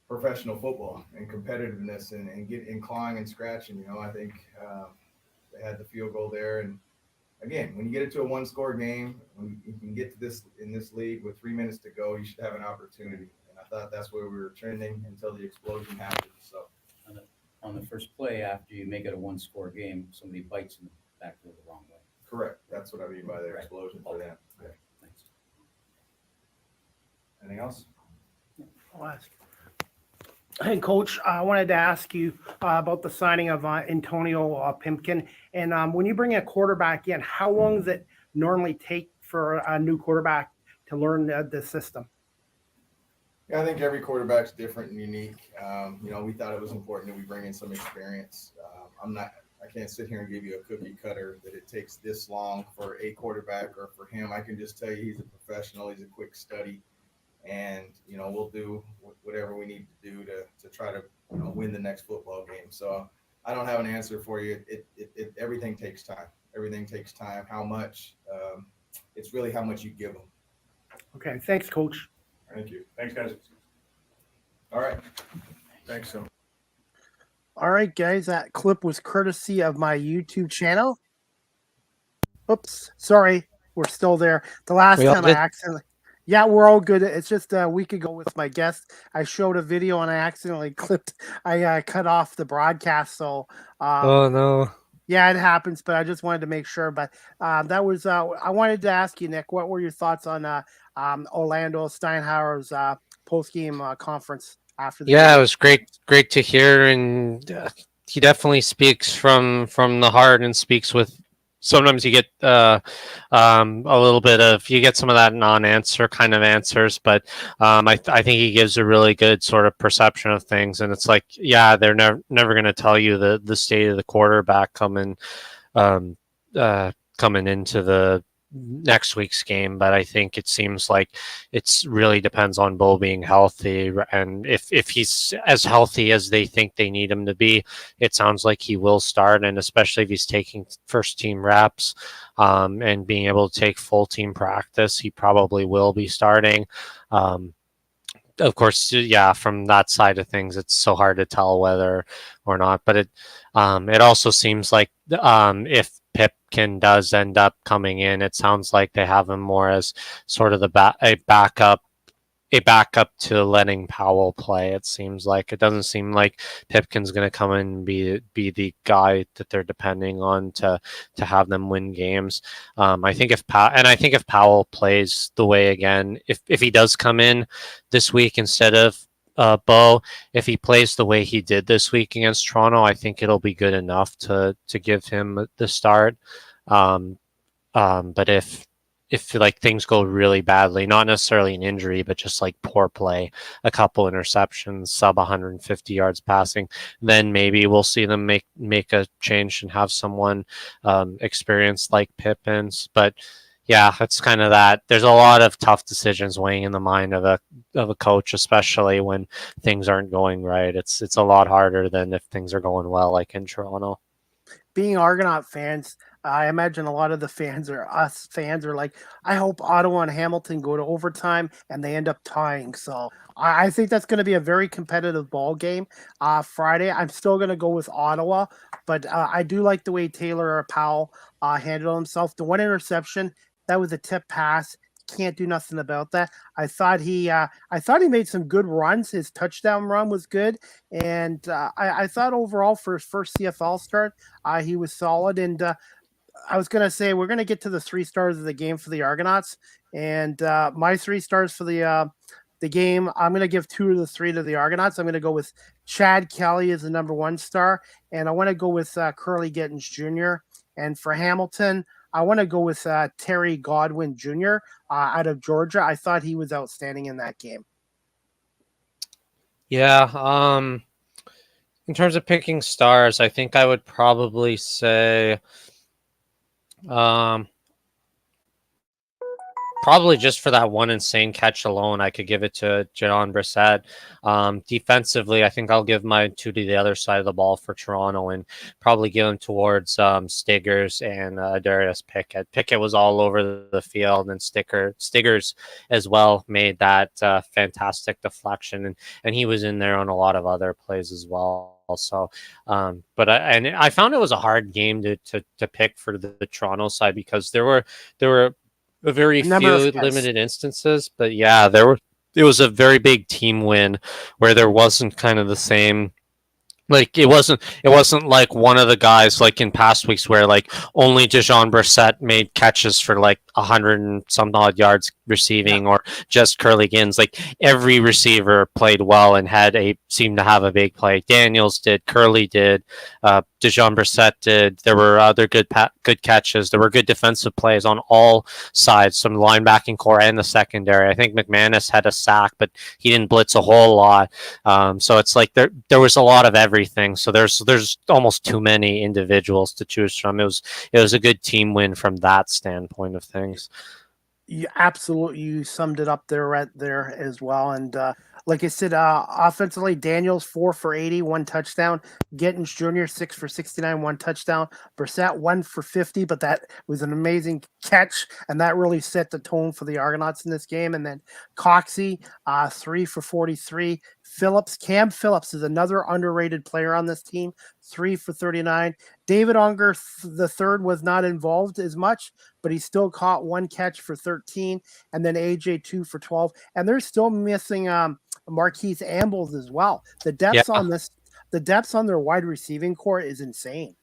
[SPEAKER 3] professional football and competitiveness and get in clawing and scratching. I think they had the field goal there, and again, when you get it to a one-score game, when you can get to this in this league with 3 minutes to go, you should have an opportunity. And I thought that's where we were trending until the explosion happened. So
[SPEAKER 5] On the first play, after you make it a one-score game, somebody bites in the back door the wrong way.
[SPEAKER 3] correct. That's what I mean by the
[SPEAKER 5] Right.
[SPEAKER 3] explosion for them. Yeah.
[SPEAKER 5] Thanks.
[SPEAKER 3] Anything else?
[SPEAKER 1] I'll ask. Hey, Coach, I wanted to ask you about the signing of Antonio Pimpkin. And when you bring a quarterback in, how long does it normally take for a new quarterback to learn the system?
[SPEAKER 3] Yeah, I think every quarterback's different and unique. We thought it was important that we bring in some experience. I can't sit here and give you a cookie cutter that it takes this long for a quarterback or for him. I can just tell you he's a professional. He's a quick study. And, we'll do whatever we need to do to try to, win the next football game. So I don't have an answer for you. Everything takes time. Everything takes time. How much? It's really how much you give them.
[SPEAKER 1] Okay, thanks, Coach.
[SPEAKER 4] Thank you. Thanks, guys.
[SPEAKER 3] All right.
[SPEAKER 4] Thanks, so.
[SPEAKER 1] All right, guys, that clip was courtesy of my YouTube channel. Oops, sorry, we're still there. The last
[SPEAKER 2] We all
[SPEAKER 1] time I
[SPEAKER 2] good?
[SPEAKER 1] accidentally, yeah, we're all good. It's just a week ago with my guest, I showed a video and I accidentally cut off the broadcast. So,
[SPEAKER 2] Oh no.
[SPEAKER 1] yeah, it happens, but I just wanted to make sure. But that was, I wanted to ask you, Nick, what were your thoughts on Orlando Steinhauer's post-game conference after the
[SPEAKER 2] Yeah,
[SPEAKER 1] game?
[SPEAKER 2] it was great to hear, and he definitely speaks from the heart and speaks with. Sometimes you get a little bit of some of that non-answer kind of answers, but I think he gives a really good sort of perception of things, and it's like, yeah, they're never going to tell you the state of the quarterback coming into the next week's game, but I think it seems like it's really depends on Bo being healthy, and if he's as healthy as they think they need him to be, it sounds like he will start, and especially if he's taking first team reps and being able to take full team practice, he probably will be starting. Of course, yeah, from that side of things, it's so hard to tell whether or not, but it also seems like if Pipkin does end up coming in, it sounds like they have him more as sort of a backup to letting Powell play. It seems like it doesn't seem like Pipkin's going to come in and be the guy that they're depending on to have them win games. I think if Powell plays the way again, if he does come in this week instead of Bo, if he plays the way he did this week against Toronto, I think it'll be good enough to give him the start. But if like things go really badly, not necessarily an injury, but just like poor play, a couple interceptions, sub 150 yards passing, then maybe we'll see them make a change and have someone experienced like Pippins. But yeah, it's kind of that. There's a lot of tough decisions weighing in the mind of a coach, especially when things aren't going right. It's a lot harder than if things are going well, like in Toronto.
[SPEAKER 1] Being Argonaut fans, I imagine a lot of the fans are like, I hope Ottawa and Hamilton go to overtime and they end up tying. So I think that's going to be a very competitive ball game Friday. I'm still going to go with Ottawa, but I do like the way Taylor Powell handled himself. The one interception, that was a tip pass. Can't do nothing about that. I thought he made some good runs. His touchdown run was good, and I thought overall for his first CFL start, he was solid. And I was gonna say we're gonna get to the 3 stars of the game for the Argonauts, and my 3 stars for the game, I'm gonna give 2 of the 3 to the Argonauts. I'm gonna go with Chad Kelly as the number 1 star, and I want to go with Curly Gittins Jr. And for Hamilton, I want to go with Terry Godwin Jr. Out of Georgia. I thought he was outstanding in that game.
[SPEAKER 2] Yeah. In terms of picking stars, I think I would probably say Probably just for that one insane catch alone, I could give it to John Brissett. Defensively, I think I'll give my two to the other side of the ball for Toronto and probably give them towards Stiggers and Darius Pickett. Pickett was all over the field, and Stiggers as well made that fantastic deflection, and he was in there on a lot of other plays as well. So, but I found it was a hard game to pick for the Toronto side because there were a very few limited instances, but yeah, it was a very big team win where there wasn't kind of the same. Like it wasn't like one of the guys like in past weeks where like only Dejon Brissett made catches for like 100 and some odd yards receiving, or just Curly Gins. Like every receiver played well and seemed to have a big play. Daniels did, Curly did, Dejon Brissett did. There were other good catches. There were good defensive plays on all sides, some linebacking core and the secondary. I think McManus had a sack, but he didn't blitz a whole lot. So it's like there was a lot of everything. So there's almost too many individuals to choose from. It was a good team win from that standpoint of things.
[SPEAKER 1] Absolutely, you summed it up there right there as well. And like I said, offensively, Daniels 4 for 80, 1 touchdown. Gittins Jr. 6 for 69, 1 touchdown. Brissett 1 for 50, but that was an amazing catch, and that really set the tone for the Argonauts in this game. And then Coxey 3 for 43. Cam Phillips is another underrated player on this team, 3 for 39. David Unger the third was not involved as much, but he still caught 1 catch for 13, and then AJ 2 for 12. And they're still missing Marquise Ambles as well. The depths on their wide receiving core is insane.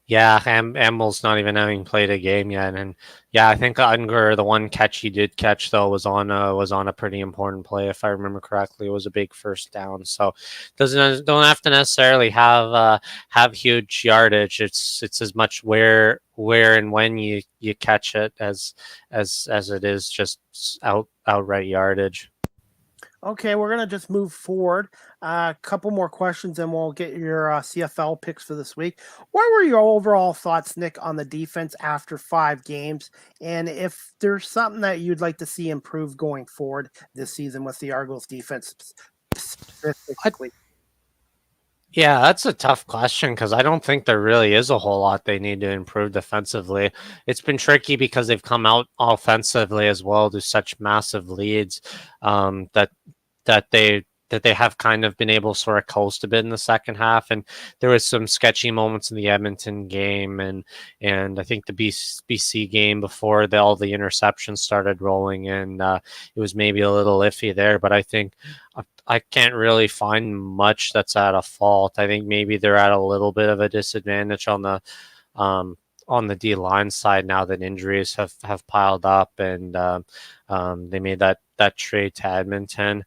[SPEAKER 2] Yeah, Ambles not even having played a game yet, and yeah, I think Unger, the one catch he did catch though was on a pretty important play, if I remember correctly. It was a big first down, so don't have to necessarily have huge yardage. It's as much where and when you catch it as it is just outright yardage.
[SPEAKER 1] Okay, we're going to just move forward. A couple more questions, and we'll get your CFL picks for this week. What were your overall thoughts, Nick, on the defense after 5 games? And if there's something that you'd like to see improve going forward this season with the Argos defense specifically?
[SPEAKER 2] Yeah, that's a tough question because I don't think there really is a whole lot they need to improve defensively. It's been tricky because they've come out offensively as well to such massive leads that they have kind of been able to sort of coast a bit in the second half. And there was some sketchy moments in the Edmonton game and I think the BC game before all the interceptions started rolling in. It was maybe a little iffy there, but I think I can't really find much that's at a fault. I think maybe they're at a little bit of a disadvantage on the D line side now that injuries have piled up, and they made that trade to Edmonton.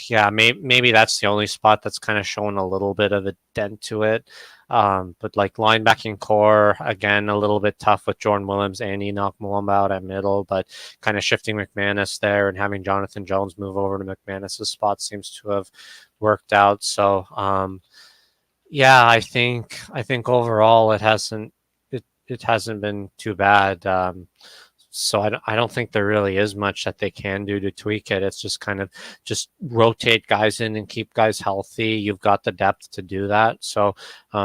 [SPEAKER 2] Yeah, maybe that's the only spot that's kind of showing a little bit of a dent to it. But like linebacking core, again, a little bit tough with Jordan Williams and Enoch Muamba out at middle, but kind of shifting McManus there and having Jonathan Jones move over to McManus' spot seems to have worked out. So, yeah, I think overall it hasn't been too bad. So I don't think there really is much that they can do to tweak it. It's just kind of just rotate guys in and keep guys healthy. You've got the depth to do that. So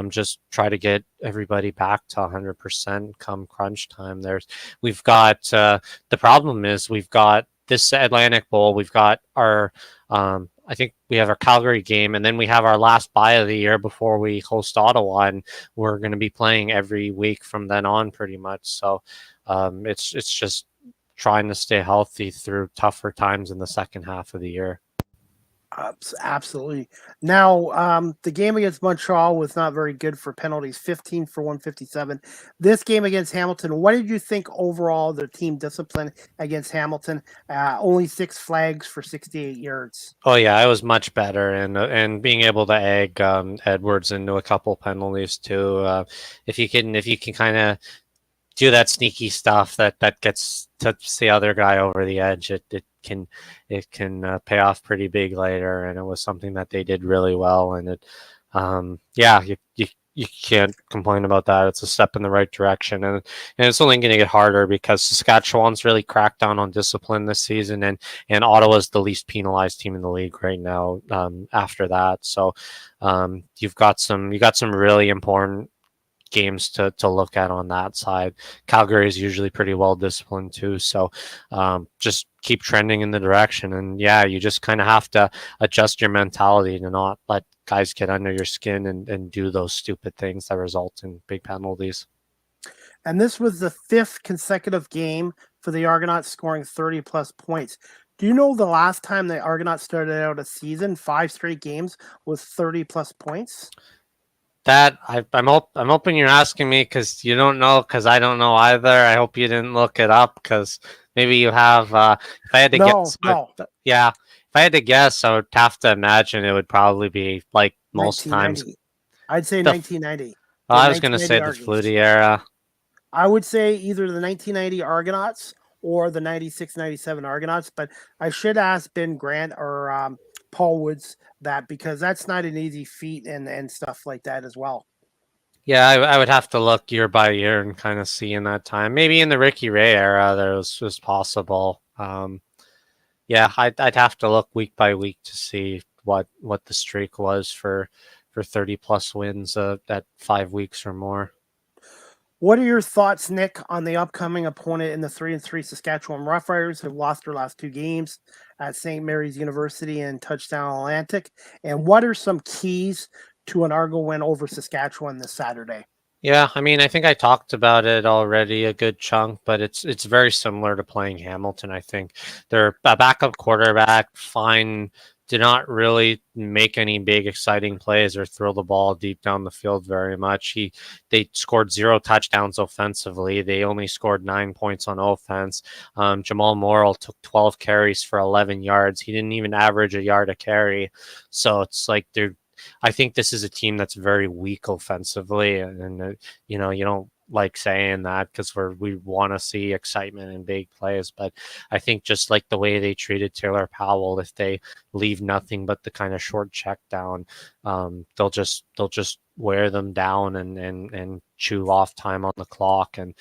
[SPEAKER 2] just try to get everybody back to 100% come crunch time. We've got the problem is we've got this Atlantic Bowl. We've got our I think we have our Calgary game, and then we have our last bye of the year before we host Ottawa, and we're going to be playing every week from then on pretty much. So it's just trying to stay healthy through tougher times in the second half of the year.
[SPEAKER 1] Absolutely. Now, the game against Montreal was not very good for penalties, 15 for 157. This game against Hamilton, what did you think overall the team discipline against Hamilton? Only 6 flags for 68 yards.
[SPEAKER 2] Oh yeah, it was much better, and being able to egg Edwards into a couple penalties too. If you can kind of do that sneaky stuff that gets the other guy over the edge, it can pay off pretty big later, and it was something that they did really well. And it, you can't complain about that. It's a step in the right direction, and it's only going to get harder because Saskatchewan's really cracked down on discipline this season, and Ottawa's the least penalized team in the league right now. After that, so you got some really important games to look at on that side. Calgary is usually pretty well disciplined too, so just keep trending in the direction. And yeah, you just kind of have to adjust your mentality to not let guys get under your skin and do those stupid things that result in big penalties.
[SPEAKER 1] And this was the 5th consecutive game for the Argonauts scoring 30 plus points. Do you know the last time the Argonauts started out a season, 5 straight games with 30 plus points?
[SPEAKER 2] That I'm hoping you're asking me because you don't know, because I don't know either. I hope you didn't look it up, because maybe you have. If I had to guess, yeah, if I had to guess, I would have to imagine it would probably be like most times.
[SPEAKER 1] I'd say 1990.
[SPEAKER 2] I was going to say the Flutie era.
[SPEAKER 1] I would say either the 1990 Argonauts or the 96-97 Argonauts, but I should ask Ben Grant or Paul Woods that, because that's not an easy feat and stuff like that as well.
[SPEAKER 2] Yeah, I would have to look year by year and kind of see in that time. Maybe in the Ricky Ray era, there was possible. Yeah, I'd have to look week by week to see what the streak was for 30 plus wins at 5 weeks or more.
[SPEAKER 1] What are your thoughts, Nick, on the upcoming opponent in the 3-3 Saskatchewan Roughriders, who lost their last 2 games at St. Mary's University and Touchdown Atlantic? And what are some keys to an Argo win over Saskatchewan this Saturday?
[SPEAKER 2] Yeah, I mean, I think I talked about it already a good chunk, but it's very similar to playing Hamilton. I think they're a backup quarterback, fine. Did not really make any big exciting plays or throw the ball deep down the field very much. They scored 0 touchdowns offensively. They only scored 9 points on offense. Jamal Morrill took 12 carries for 11 yards. He didn't even average a yard a carry. So it's like I think this is a team that's very weak offensively, and you don't like saying that because we want to see excitement and big plays, but I think just like the way they treated Taylor Powell, if they leave nothing but the kind of short check down, they'll just wear them down and chew off time on the clock. And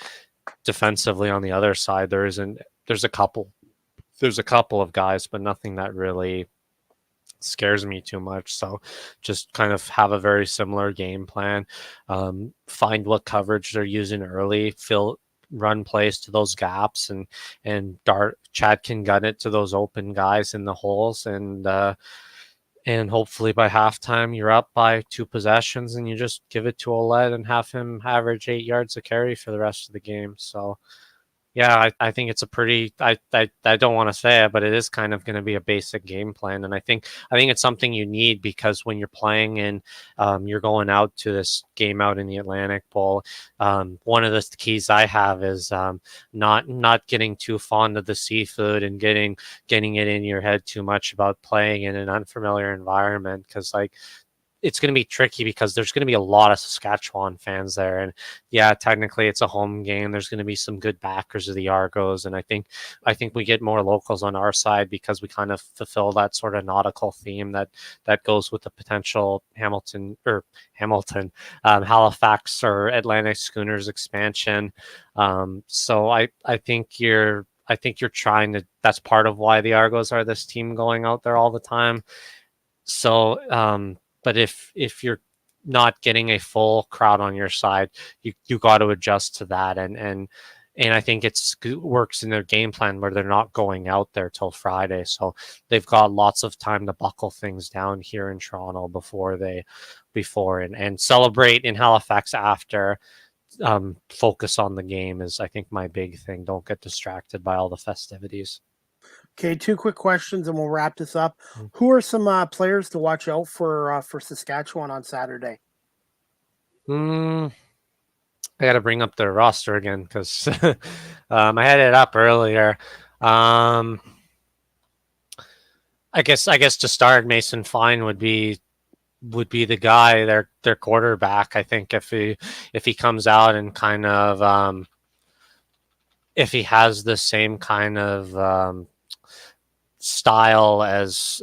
[SPEAKER 2] defensively on the other side, there's a couple of guys, but nothing that really scares me too much. So just kind of have a very similar game plan. Find what coverage they're using early, run plays to those gaps, and Chad can gun it to those open guys in the holes, and hopefully by halftime you're up by 2 possessions and you just give it to Ouellette and have him average 8 yards a carry for the rest of the game. So yeah, I think it's a pretty, I don't want to say it, but it is kind of going to be a basic game plan. And I think it's something you need, because when you're playing and you're going out to this game out in the Atlantic Bowl, one of the keys I have is not getting too fond of the seafood and getting it in your head too much about playing in an unfamiliar environment, because it's going to be tricky because there's going to be a lot of Saskatchewan fans there. And yeah, technically it's a home game. There's going to be some good backers of the Argos. And I think we get more locals on our side because we kind of fulfill that sort of nautical theme that goes with the potential Halifax or Atlantic Schooners expansion. So I think you're trying to, that's part of why the Argos are this team going out there all the time. So, but if you're not getting a full crowd on your side, you got to adjust to that. And I think it works in their game plan where they're not going out there till Friday. So they've got lots of time to buckle things down here in Toronto before and celebrate in Halifax after. Focus on the game is, I think, my big thing. Don't get distracted by all the festivities.
[SPEAKER 1] Okay, 2 quick questions and we'll wrap this up. Who are some players to watch out for Saskatchewan on Saturday?
[SPEAKER 2] I got to bring up their roster again because I had it up earlier. I guess to start, Mason Fine would be the guy, their quarterback. I think if he comes out and kind of if he has the same kind of style as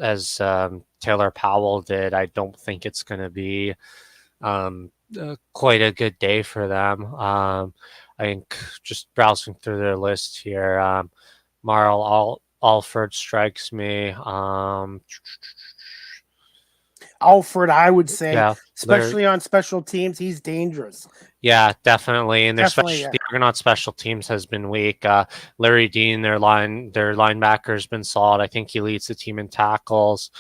[SPEAKER 2] Taylor Powell did, I don't think it's going to be quite a good day for them. I think just browsing through their list here, Marl Alford strikes me.
[SPEAKER 1] Alfred, I would say,
[SPEAKER 2] Yeah,
[SPEAKER 1] especially on special teams, he's dangerous.
[SPEAKER 2] yeah, definitely. And
[SPEAKER 1] Definitely, yeah.
[SPEAKER 2] the Argonaut special teams has been weak. Larry Dean, their linebacker has been solid. I think he leads the team in tackles.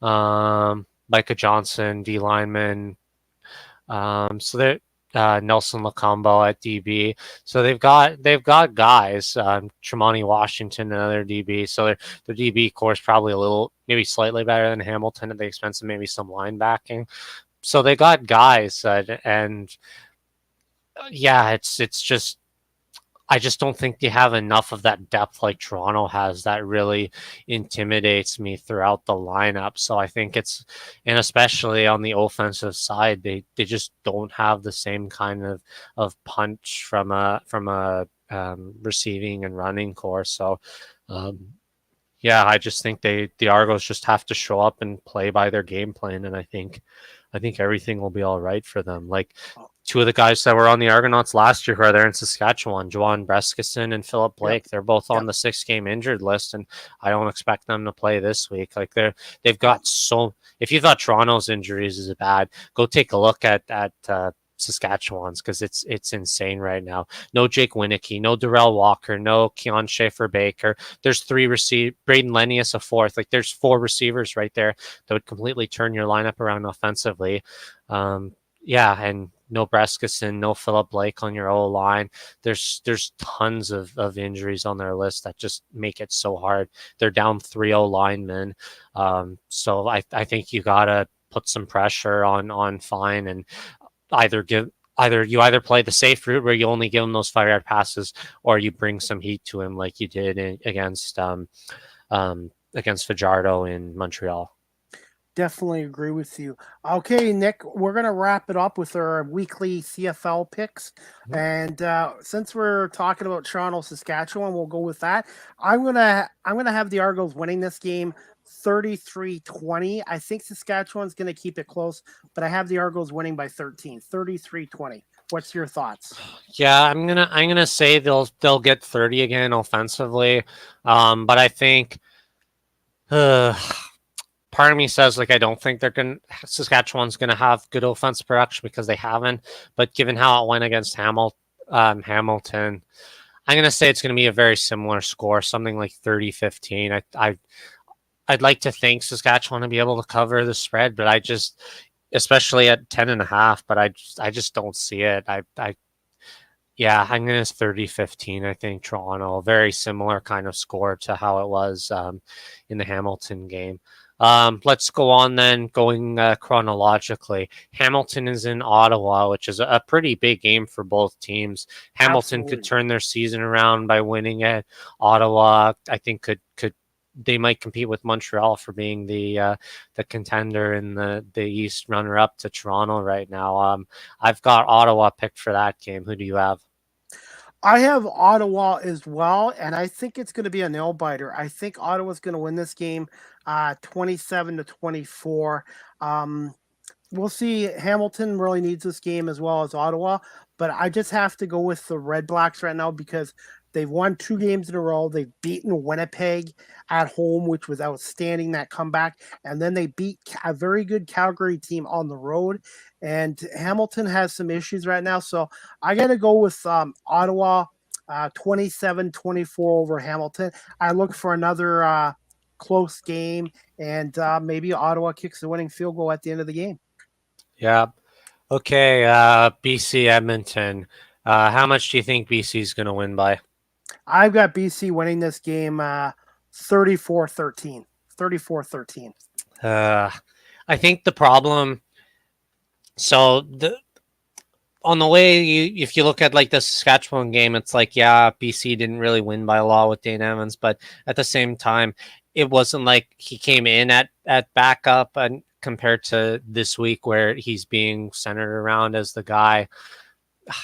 [SPEAKER 2] Micah Johnson, D lineman. So they're Nelson Lacombo at DB. So they've got guys. Tremonti Washington, another DB. So their DB core is probably a little, maybe slightly better than Hamilton at the expense of maybe some linebacking. So they got guys, and yeah, it's just, I just don't think they have enough of that depth like Toronto has that really intimidates me throughout the lineup. So I think it's, and especially on the offensive side, they just don't have the same kind of punch from a receiving and running core. So yeah, I just think the Argos just have to show up and play by their game plan, and I think everything will be all right for them. Like, two of the guys that were on the Argonauts last year who are there in Saskatchewan, Juwan Breskison and Philip Blake, they're both on the 6-game injured list, and I don't expect them to play this week. Like, they've got so. If you thought Toronto's injuries is bad, go take a look at Saskatchewan's, because it's insane right now. No Jake Winicky, no Darrell Walker, no Keon Schaefer-Baker. There's 3 Braden Lennius a 4th. Like, there's 4 receivers right there that would completely turn your lineup around offensively. Yeah, and no Breskison, no Philip Blake on your O-line. There's tons of injuries on their list that just make it so hard. They're down 3 linemen. So I think you gotta put some pressure on Fine and either play the safe route where you only give him those 5-yard passes, or you bring some heat to him like you did against Fajardo in Montreal.
[SPEAKER 1] Definitely agree with you. Okay, Nick, we're going to wrap it up with our weekly CFL picks. And since we're talking about Toronto, Saskatchewan, we'll go with that. I'm going to have the Argos winning this game 33-20. I think Saskatchewan's going to keep it close, but I have the Argos winning by 13, 33-20. What's your thoughts?
[SPEAKER 2] Yeah, I'm gonna say they'll get 30 again offensively, but I think part of me says, like, I don't think Saskatchewan's gonna have good offensive production because they haven't. But given how it went against Hamilton, I'm gonna say it's gonna be a very similar score, something like 30-15. I'd like to think Saskatchewan to be able to cover the spread, but I just, especially at 10.5, but I just don't see it. Yeah, I'm going to 30-15. I think Toronto, very similar kind of score to how it was in the Hamilton game. Let's go on then, going chronologically. Hamilton is in Ottawa, which is a pretty big game for both teams. Hamilton could turn their season around by winning at Ottawa. I think could they might compete with Montreal for being the contender in the East, runner up to Toronto right now. I've got Ottawa picked for that game. Who do you have?
[SPEAKER 1] I have Ottawa as well, and I think it's going to be a nail biter. I think Ottawa's going to win this game 27-24. We'll see. Hamilton really needs this game as well as Ottawa, but I just have to go with the Red Blacks right now because they've won 2 games in a row. They've beaten Winnipeg at home, which was outstanding, that comeback. And then they beat a very good Calgary team on the road. And Hamilton has some issues right now. So I got to go with Ottawa 27-24 over Hamilton. I look for another close game, and maybe Ottawa kicks the winning field goal at the end of the game.
[SPEAKER 2] Yeah. Okay. BC Edmonton. How much do you think BC is going to win by?
[SPEAKER 1] I've got BC winning this game 34-13. 34-13.
[SPEAKER 2] I think the problem. So on the way, if you look at like the Saskatchewan game, it's like, yeah, BC didn't really win by a lot with Dane Evans, but at the same time, it wasn't like he came in at backup and compared to this week where he's being centered around as the guy.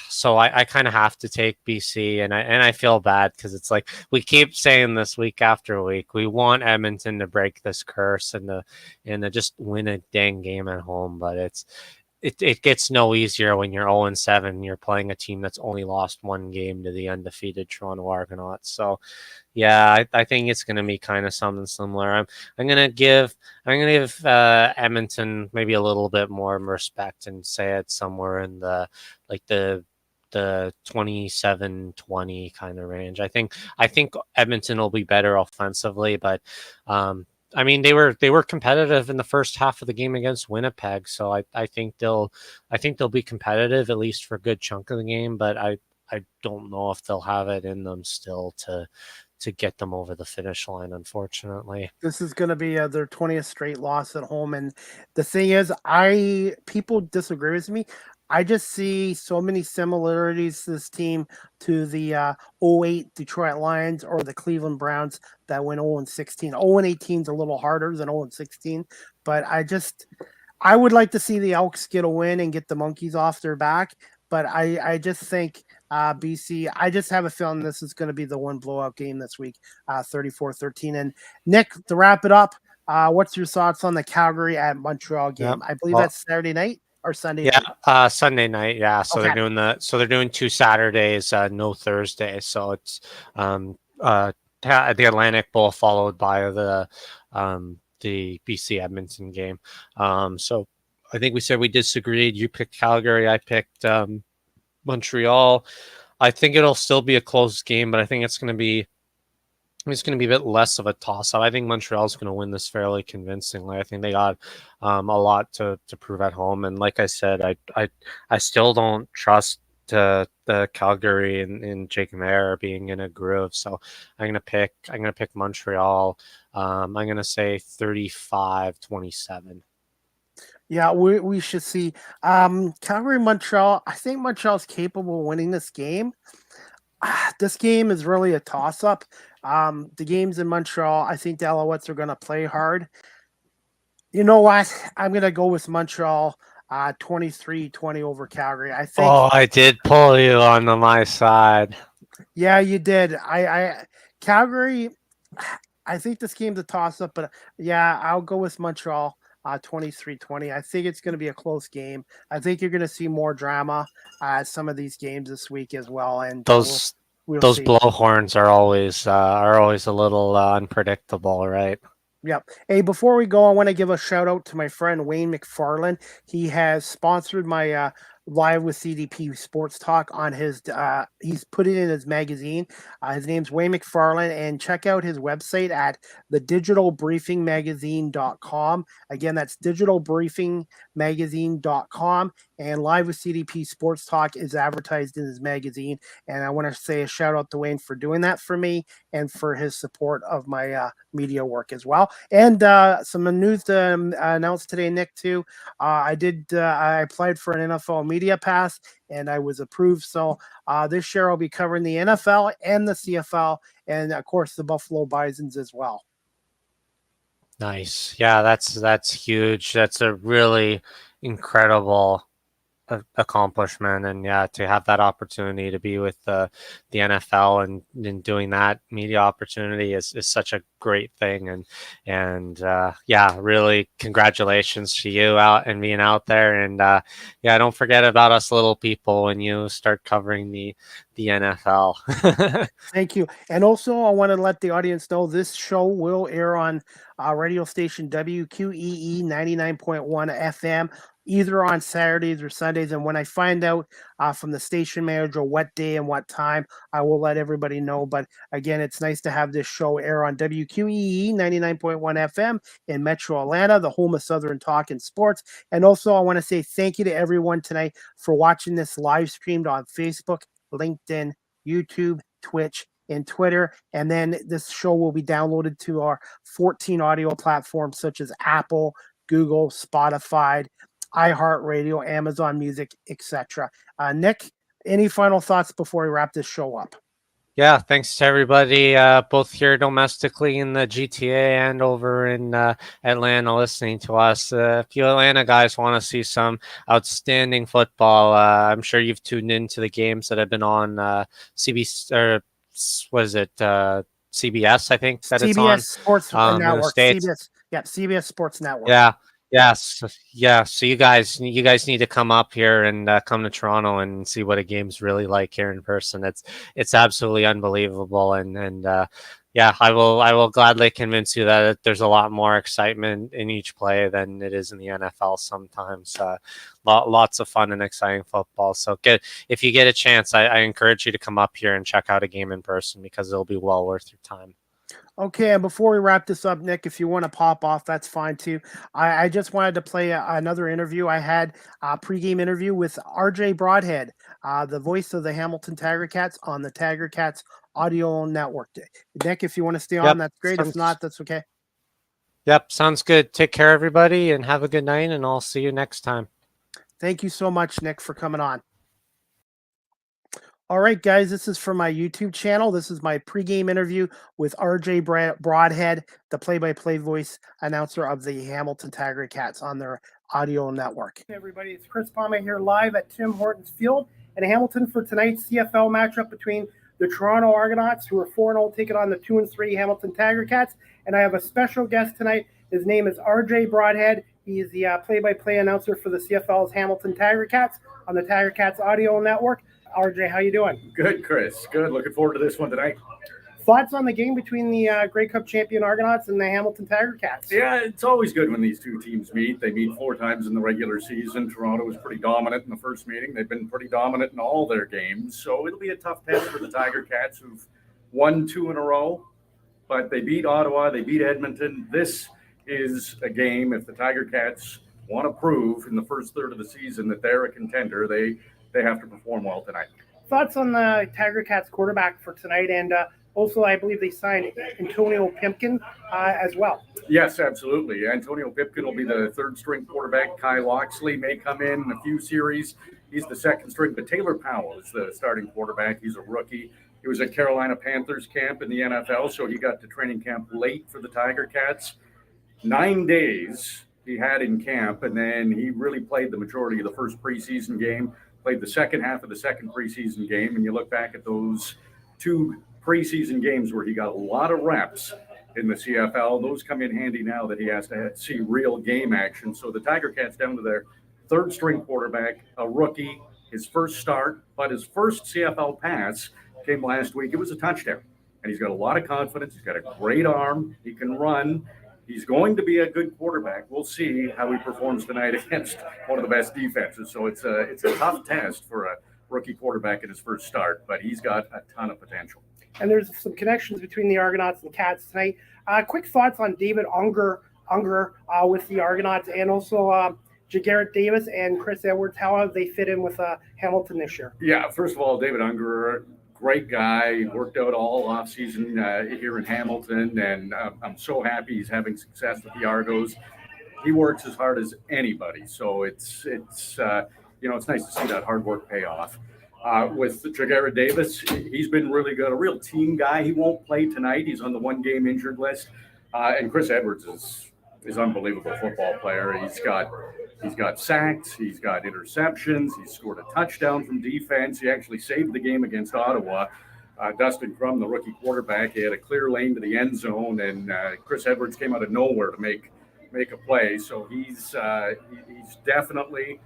[SPEAKER 2] So I kind of have to take BC, and I feel bad because it's like we keep saying this week after week. We want Edmonton to break this curse and to just win a dang game at home, but it gets no easier when you're 0-7 and you're playing a team that's only lost one game to the undefeated Toronto Argonauts. So yeah, I think it's going to be kind of something similar. I'm going to give Edmonton maybe a little bit more respect and say it's somewhere in the 27-20 kind of range. I think Edmonton will be better offensively, but I mean they were competitive in the first half of the game against Winnipeg, so I think they'll be competitive at least for a good chunk of the game, but I don't know if they'll have it in them still to get them over the finish line, unfortunately.
[SPEAKER 1] This is going to be their 20th straight loss at home. And the thing is, people disagree with me. I just see so many similarities to this team to the 08 Detroit Lions or the Cleveland Browns that went 0-16. 0-18 is a little harder than 0-16, but I would like to see the Elks get a win and get the Monkeys off their back. But I just think BC, I just have a feeling this is going to be the one blowout game this week, 34-13. And Nick, to wrap it up, what's your thoughts on the Calgary at Montreal game?
[SPEAKER 2] Yep.
[SPEAKER 1] I believe that's Saturday night or Sunday night?
[SPEAKER 2] Yeah, Sunday night. Yeah, so
[SPEAKER 1] Okay.
[SPEAKER 2] they're doing 2 Saturdays, no Thursday. So it's the Atlantic Bowl followed by the BC Edmonton game. So I think we said we disagreed. You picked Calgary. I picked Montreal. I think it'll still be a close game, but I think it's going to be a bit less of a toss-up. I think Montreal's going to win this fairly convincingly. I think they got a lot to prove at home, and like I said, I still don't trust the Calgary and Jake Mayer being in a groove. So I'm gonna pick Montreal. I'm gonna say 35-27.
[SPEAKER 1] Yeah, we should see. Calgary, Montreal. I think Montreal's capable of winning this game. This game is really a toss-up. The games in Montreal, I think the Alouettes are going to play hard. You know what? I'm going to go with Montreal 23-20 over Calgary. I think.
[SPEAKER 2] Oh, I did pull you on my side.
[SPEAKER 1] Yeah, you did. Calgary, I think this game's a toss-up, but yeah, I'll go with Montreal 23-20. I think it's going to be a close game. I think you're going to see more drama at some of these games this week as well. And
[SPEAKER 2] those blowhorns are always a little unpredictable, right?
[SPEAKER 1] Yep. Hey, before we go, I want to give a shout out to my friend Wayne McFarland. He has sponsored my Live with CDP Sports Talk on his. He's put it in his magazine. His name's Wayne McFarland, and check out his website at thedigitalbriefingmagazine.com. Again, that's digitalbriefingmagazine.com. And Live with CDP Sports Talk is advertised in his magazine. And I want to say a shout out to Wayne for doing that for me and for his support of my media work as well. And some news to announce today, Nick, too. I applied for an NFL Media Pass and I was approved. So this year I'll be covering the NFL and the CFL and, of course, the Buffalo Bisons as well.
[SPEAKER 2] Nice. Yeah, that's huge. That's a really incredible accomplishment, and yeah, to have that opportunity to be with the NFL and doing that media opportunity is such a great thing, and yeah, really congratulations to you out and being out there, and yeah, don't forget about us little people when you start covering the NFL.
[SPEAKER 1] Thank you. And also I want to let the audience know this show will air on radio station WQEE 99.1 FM either on Saturdays or Sundays. And when I find out from the station manager what day and what time, I will let everybody know. But again, it's nice to have this show air on WQEE 99.1 FM in Metro Atlanta, the home of Southern Talk and Sports. And also, I want to say thank you to everyone tonight for watching this live streamed on Facebook, LinkedIn, YouTube, Twitch, and Twitter. And then this show will be downloaded to our 14 audio platforms such as Apple, Google, Spotify, iHeartRadio, Amazon Music, etc. Nick, any final thoughts before we wrap this show up?
[SPEAKER 2] Yeah, thanks to everybody, both here domestically in the GTA and over in Atlanta listening to us. If you Atlanta guys want to see some outstanding football, I'm sure you've tuned into the games that have been on CBS, or what is it, CBS, I think that it's on.
[SPEAKER 1] CBS Sports Network.
[SPEAKER 2] States.
[SPEAKER 1] CBS Sports Network.
[SPEAKER 2] Yeah. Yes, yeah. So you guys need to come up here and come to Toronto and see what a game's really like here in person. It's absolutely unbelievable, and yeah, I will gladly convince you that there's a lot more excitement in each play than it is in the NFL sometimes. Lots of fun and exciting football. So if you get a chance, I encourage you to come up here and check out a game in person because it'll be well worth your time.
[SPEAKER 1] Okay, and before we wrap this up, Nick, if you want to pop off, that's fine too. I just wanted to play another interview. I had a pregame interview with RJ Broadhead, the voice of the Hamilton Tiger Cats on the Tiger Cats audio network. Nick, if you want to stay on,
[SPEAKER 2] Yep,
[SPEAKER 1] that's great. If not, that's okay.
[SPEAKER 2] Yep, sounds good. Take care, everybody, and have a good night, and I'll see you next time.
[SPEAKER 1] Thank you so much, Nick, for coming on. All right, guys, this is from my YouTube channel. This is my pregame interview with RJ Broadhead, the play-by-play voice announcer of the Hamilton Tiger Cats on their audio network. Hey everybody, it's Chris Pomay here live at Tim Hortons Field in Hamilton for tonight's CFL matchup between the Toronto Argonauts, who are 4-0, taking on the 2-3 Hamilton Tiger Cats. And I have a special guest tonight. His name is RJ Broadhead. He is the play-by-play announcer for the CFL's Hamilton Tiger Cats on the Tiger Cats audio network. RJ, how you doing?
[SPEAKER 6] Good, Chris. Good. Looking forward to this one tonight.
[SPEAKER 1] Thoughts on the game between the Grey Cup champion Argonauts and the Hamilton Tiger Cats?
[SPEAKER 6] Yeah, it's always good when these two teams meet. They meet 4 times in the regular season. Toronto was pretty dominant in the first meeting. They've been pretty dominant in all their games. So it'll be a tough test for the Tiger Cats, who've won 2 in a row. But they beat Ottawa. They beat Edmonton. This is a game, if the Tiger Cats want to prove in the first third of the season that they're a contender, they have to perform well tonight.
[SPEAKER 1] Thoughts on the Tiger Cats quarterback for tonight, and also I believe they signed Antonio Pipkin as well.
[SPEAKER 6] Yes, absolutely. Antonio Pipkin will be the third string quarterback. Kai Loxley may come in a few series. He's the second string, but Taylor Powell is the starting quarterback. He's a rookie. He was at Carolina Panthers camp in the NFL, so he got to training camp late for the Tiger Cats. 9 days he had in camp, and then he really played the majority of the first preseason game. Played the second half of the second preseason game, and you look back at those 2 preseason games where he got a lot of reps in the CFL. Those come in handy now that he has to see real game action. So the Tiger Cats down to their third string quarterback, a rookie, his first start, but his first CFL pass came last week. It was a touchdown, and he's got a lot of confidence. He's got a great arm. He can run. He's going to be a good quarterback. We'll see how he performs tonight against one of the best defenses. So it's a tough test for a rookie quarterback at his first start, but he's got a ton of potential.
[SPEAKER 1] And there's some connections between the Argonauts and Cats tonight. Quick thoughts on David Unger with the Argonauts, and also Jagarrett Davis and Chris Edwards. How have they fit in with Hamilton this year?
[SPEAKER 6] Yeah, first of all, David Unger, great guy, worked out all offseason here in Hamilton, and I'm so happy he's having success with the Argos. He works as hard as anybody, so it's nice to see that hard work pay off. With Jagarrett Davis, he's been really good, a real team guy. He won't play tonight. He's on the 1-game injured list. And Chris Edwards is unbelievable football player. He's got sacks, he's got interceptions, he's scored a touchdown from defense. He actually saved the game against Ottawa. Dustin Crum, the rookie quarterback, he had a clear lane to the end zone, and Chris Edwards came out of nowhere to make a play. So he's definitely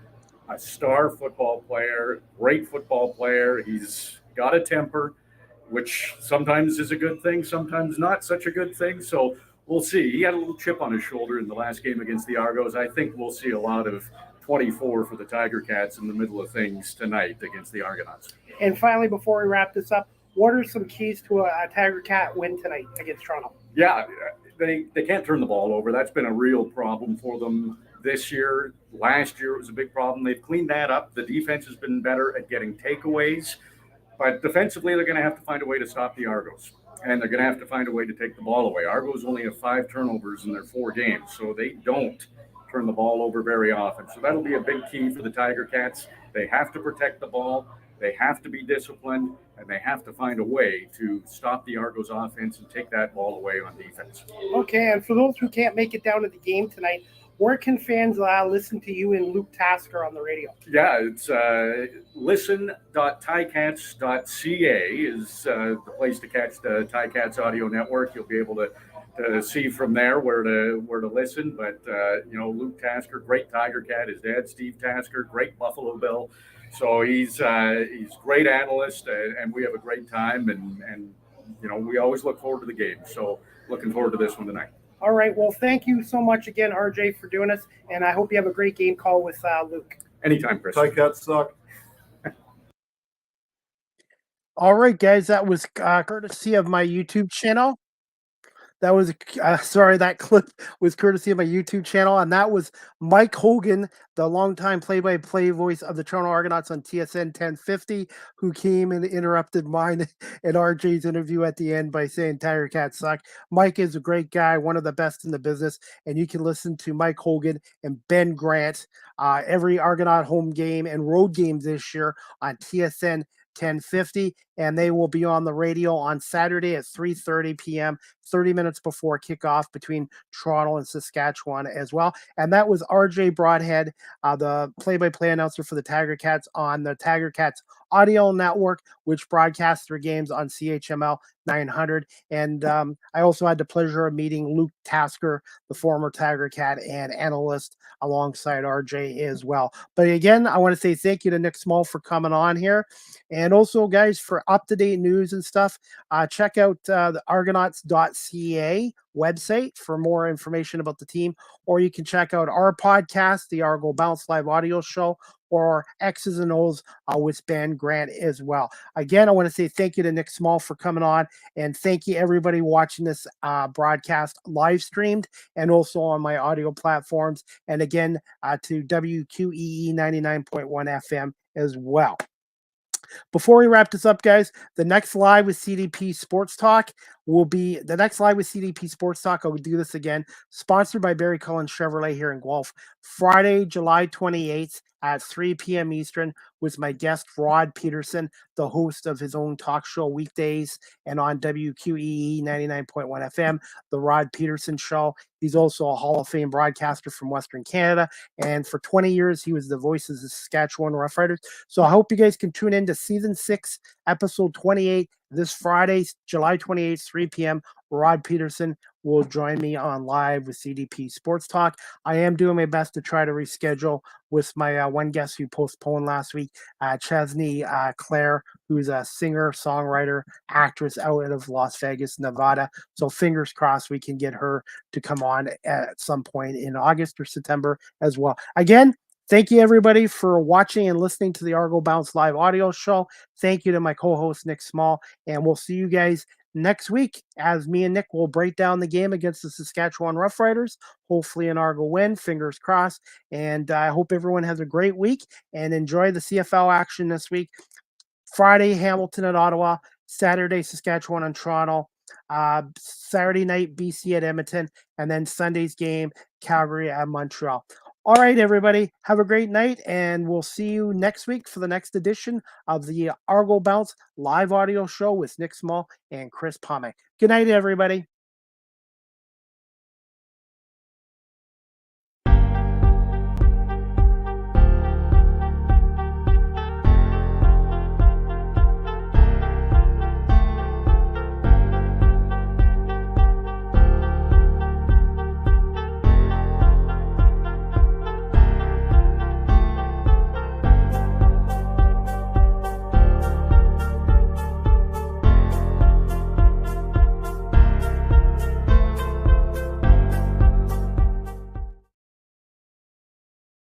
[SPEAKER 6] a star football player, great football player. He's got a temper, which sometimes is a good thing, sometimes not such a good thing. So we'll see. He had a little chip on his shoulder in the last game against the Argos. I think we'll see a lot of 24 for the Tiger Cats in the middle of things tonight against the Argonauts.
[SPEAKER 1] And finally, before we wrap this up, what are some keys to a Tiger Cat win tonight against Toronto?
[SPEAKER 6] Yeah, they can't turn the ball over. That's been a real problem for them this year. Last year, it was a big problem. They've cleaned that up. The defense has been better at getting takeaways. But defensively, they're going to have to find a way to stop the Argos. And they're going to have to find a way to take the ball away. Argos only have 5 turnovers in their 4 games, so they don't turn the ball over very often. So that'll be a big key for the Tiger Cats. They have to protect the ball. They have to be disciplined, and they have to find a way to stop the Argos offense and take that ball away on defense.
[SPEAKER 1] Okay, and for those who can't make it down to the game tonight, where can fans listen to you and Luke Tasker on the radio?
[SPEAKER 6] Yeah, it's listen.ticats.ca is the place to catch the Ticats audio network. You'll be able to see from there where to listen. But Luke Tasker, great Tiger Cat. His dad, Steve Tasker, great Buffalo Bill. So he's great analyst, and we have a great time. And we always look forward to the game. So looking forward to this one tonight.
[SPEAKER 1] All right. Well, thank you so much again, RJ, for doing this, and I hope you have a great game call with Luke.
[SPEAKER 6] Anytime, Chris.
[SPEAKER 4] Ticats suck.
[SPEAKER 1] All right, guys, that was courtesy of my YouTube channel. That was that clip was courtesy of my YouTube channel, and that was Mike Hogan, the longtime play-by-play voice of the Toronto Argonauts on TSN 1050, who came and interrupted mine and RJ's interview at the end by saying Tiger Cats suck. Mike is a great guy, one of the best in the business, and you can listen to Mike Hogan and Ben Grant every Argonaut home game and road games this year on TSN 1050, and they will be on the radio on Saturday at 3:30 p.m., 30 minutes before kickoff between Toronto and Saskatchewan as well. And that was RJ Broadhead, the play-by-play announcer for the Tiger Cats on the Tiger Cats audio network, which broadcasts their games on CHML 900. And I also had the pleasure of meeting Luke Tasker, the former Tiger Cat and analyst, alongside RJ as well. But again, I want to say thank you to Nick Small for coming on here. And also, guys, for up-to-date news and stuff, check out the Argonauts.ca website for more information about the team, or you can check out our podcast, the Argo Bounce Live Audio Show, or X's and O's with Ben Grant as well. Again, I want to say thank you to Nick Small for coming on, and thank you everybody watching this broadcast live streamed and also on my audio platforms. And again, to WQEE 99.1 FM as well. Before we wrap this up, guys, the next live with CDP Sports Talk will be I'll do this again, sponsored by Barry Cullen Chevrolet here in Guelph, Friday, July 28th at 3 p.m. Eastern, with my guest Rod Peterson, the host of his own talk show weekdays and on WQEE 99.1 FM, The Rod Peterson Show. He's also a Hall of Fame broadcaster from Western Canada, and for 20 years, he was the voice of the Saskatchewan Roughriders. So I hope you guys can tune in to Season 6, Episode 28, this Friday, July 28th, 3 p.m. Rod Peterson will join me on live with CDP Sports Talk. I am doing my best to try to reschedule with my one guest who postponed last week, Chesney Claire, who's a singer, songwriter, actress out of Las Vegas, Nevada. So fingers crossed we can get her to come on at some point in August or September as well. Again, thank you, everybody, for watching and listening to the Argo Bounce Live Audio Show. Thank you to my co-host, Nick Small, and we'll see you guys next week as me and Nick will break down the game against the Saskatchewan Roughriders. Hopefully an Argo win, fingers crossed. And I hope everyone has a great week and enjoy the CFL action this week. Friday, Hamilton at Ottawa. Saturday, Saskatchewan and Toronto. Saturday night, BC at Edmonton. And then Sunday's game, Calgary at Montreal. All right, everybody, have a great night, and we'll see you next week for the next edition of the Argo Bounce live audio show with Nick Small and Chris Pomay. Good night, everybody.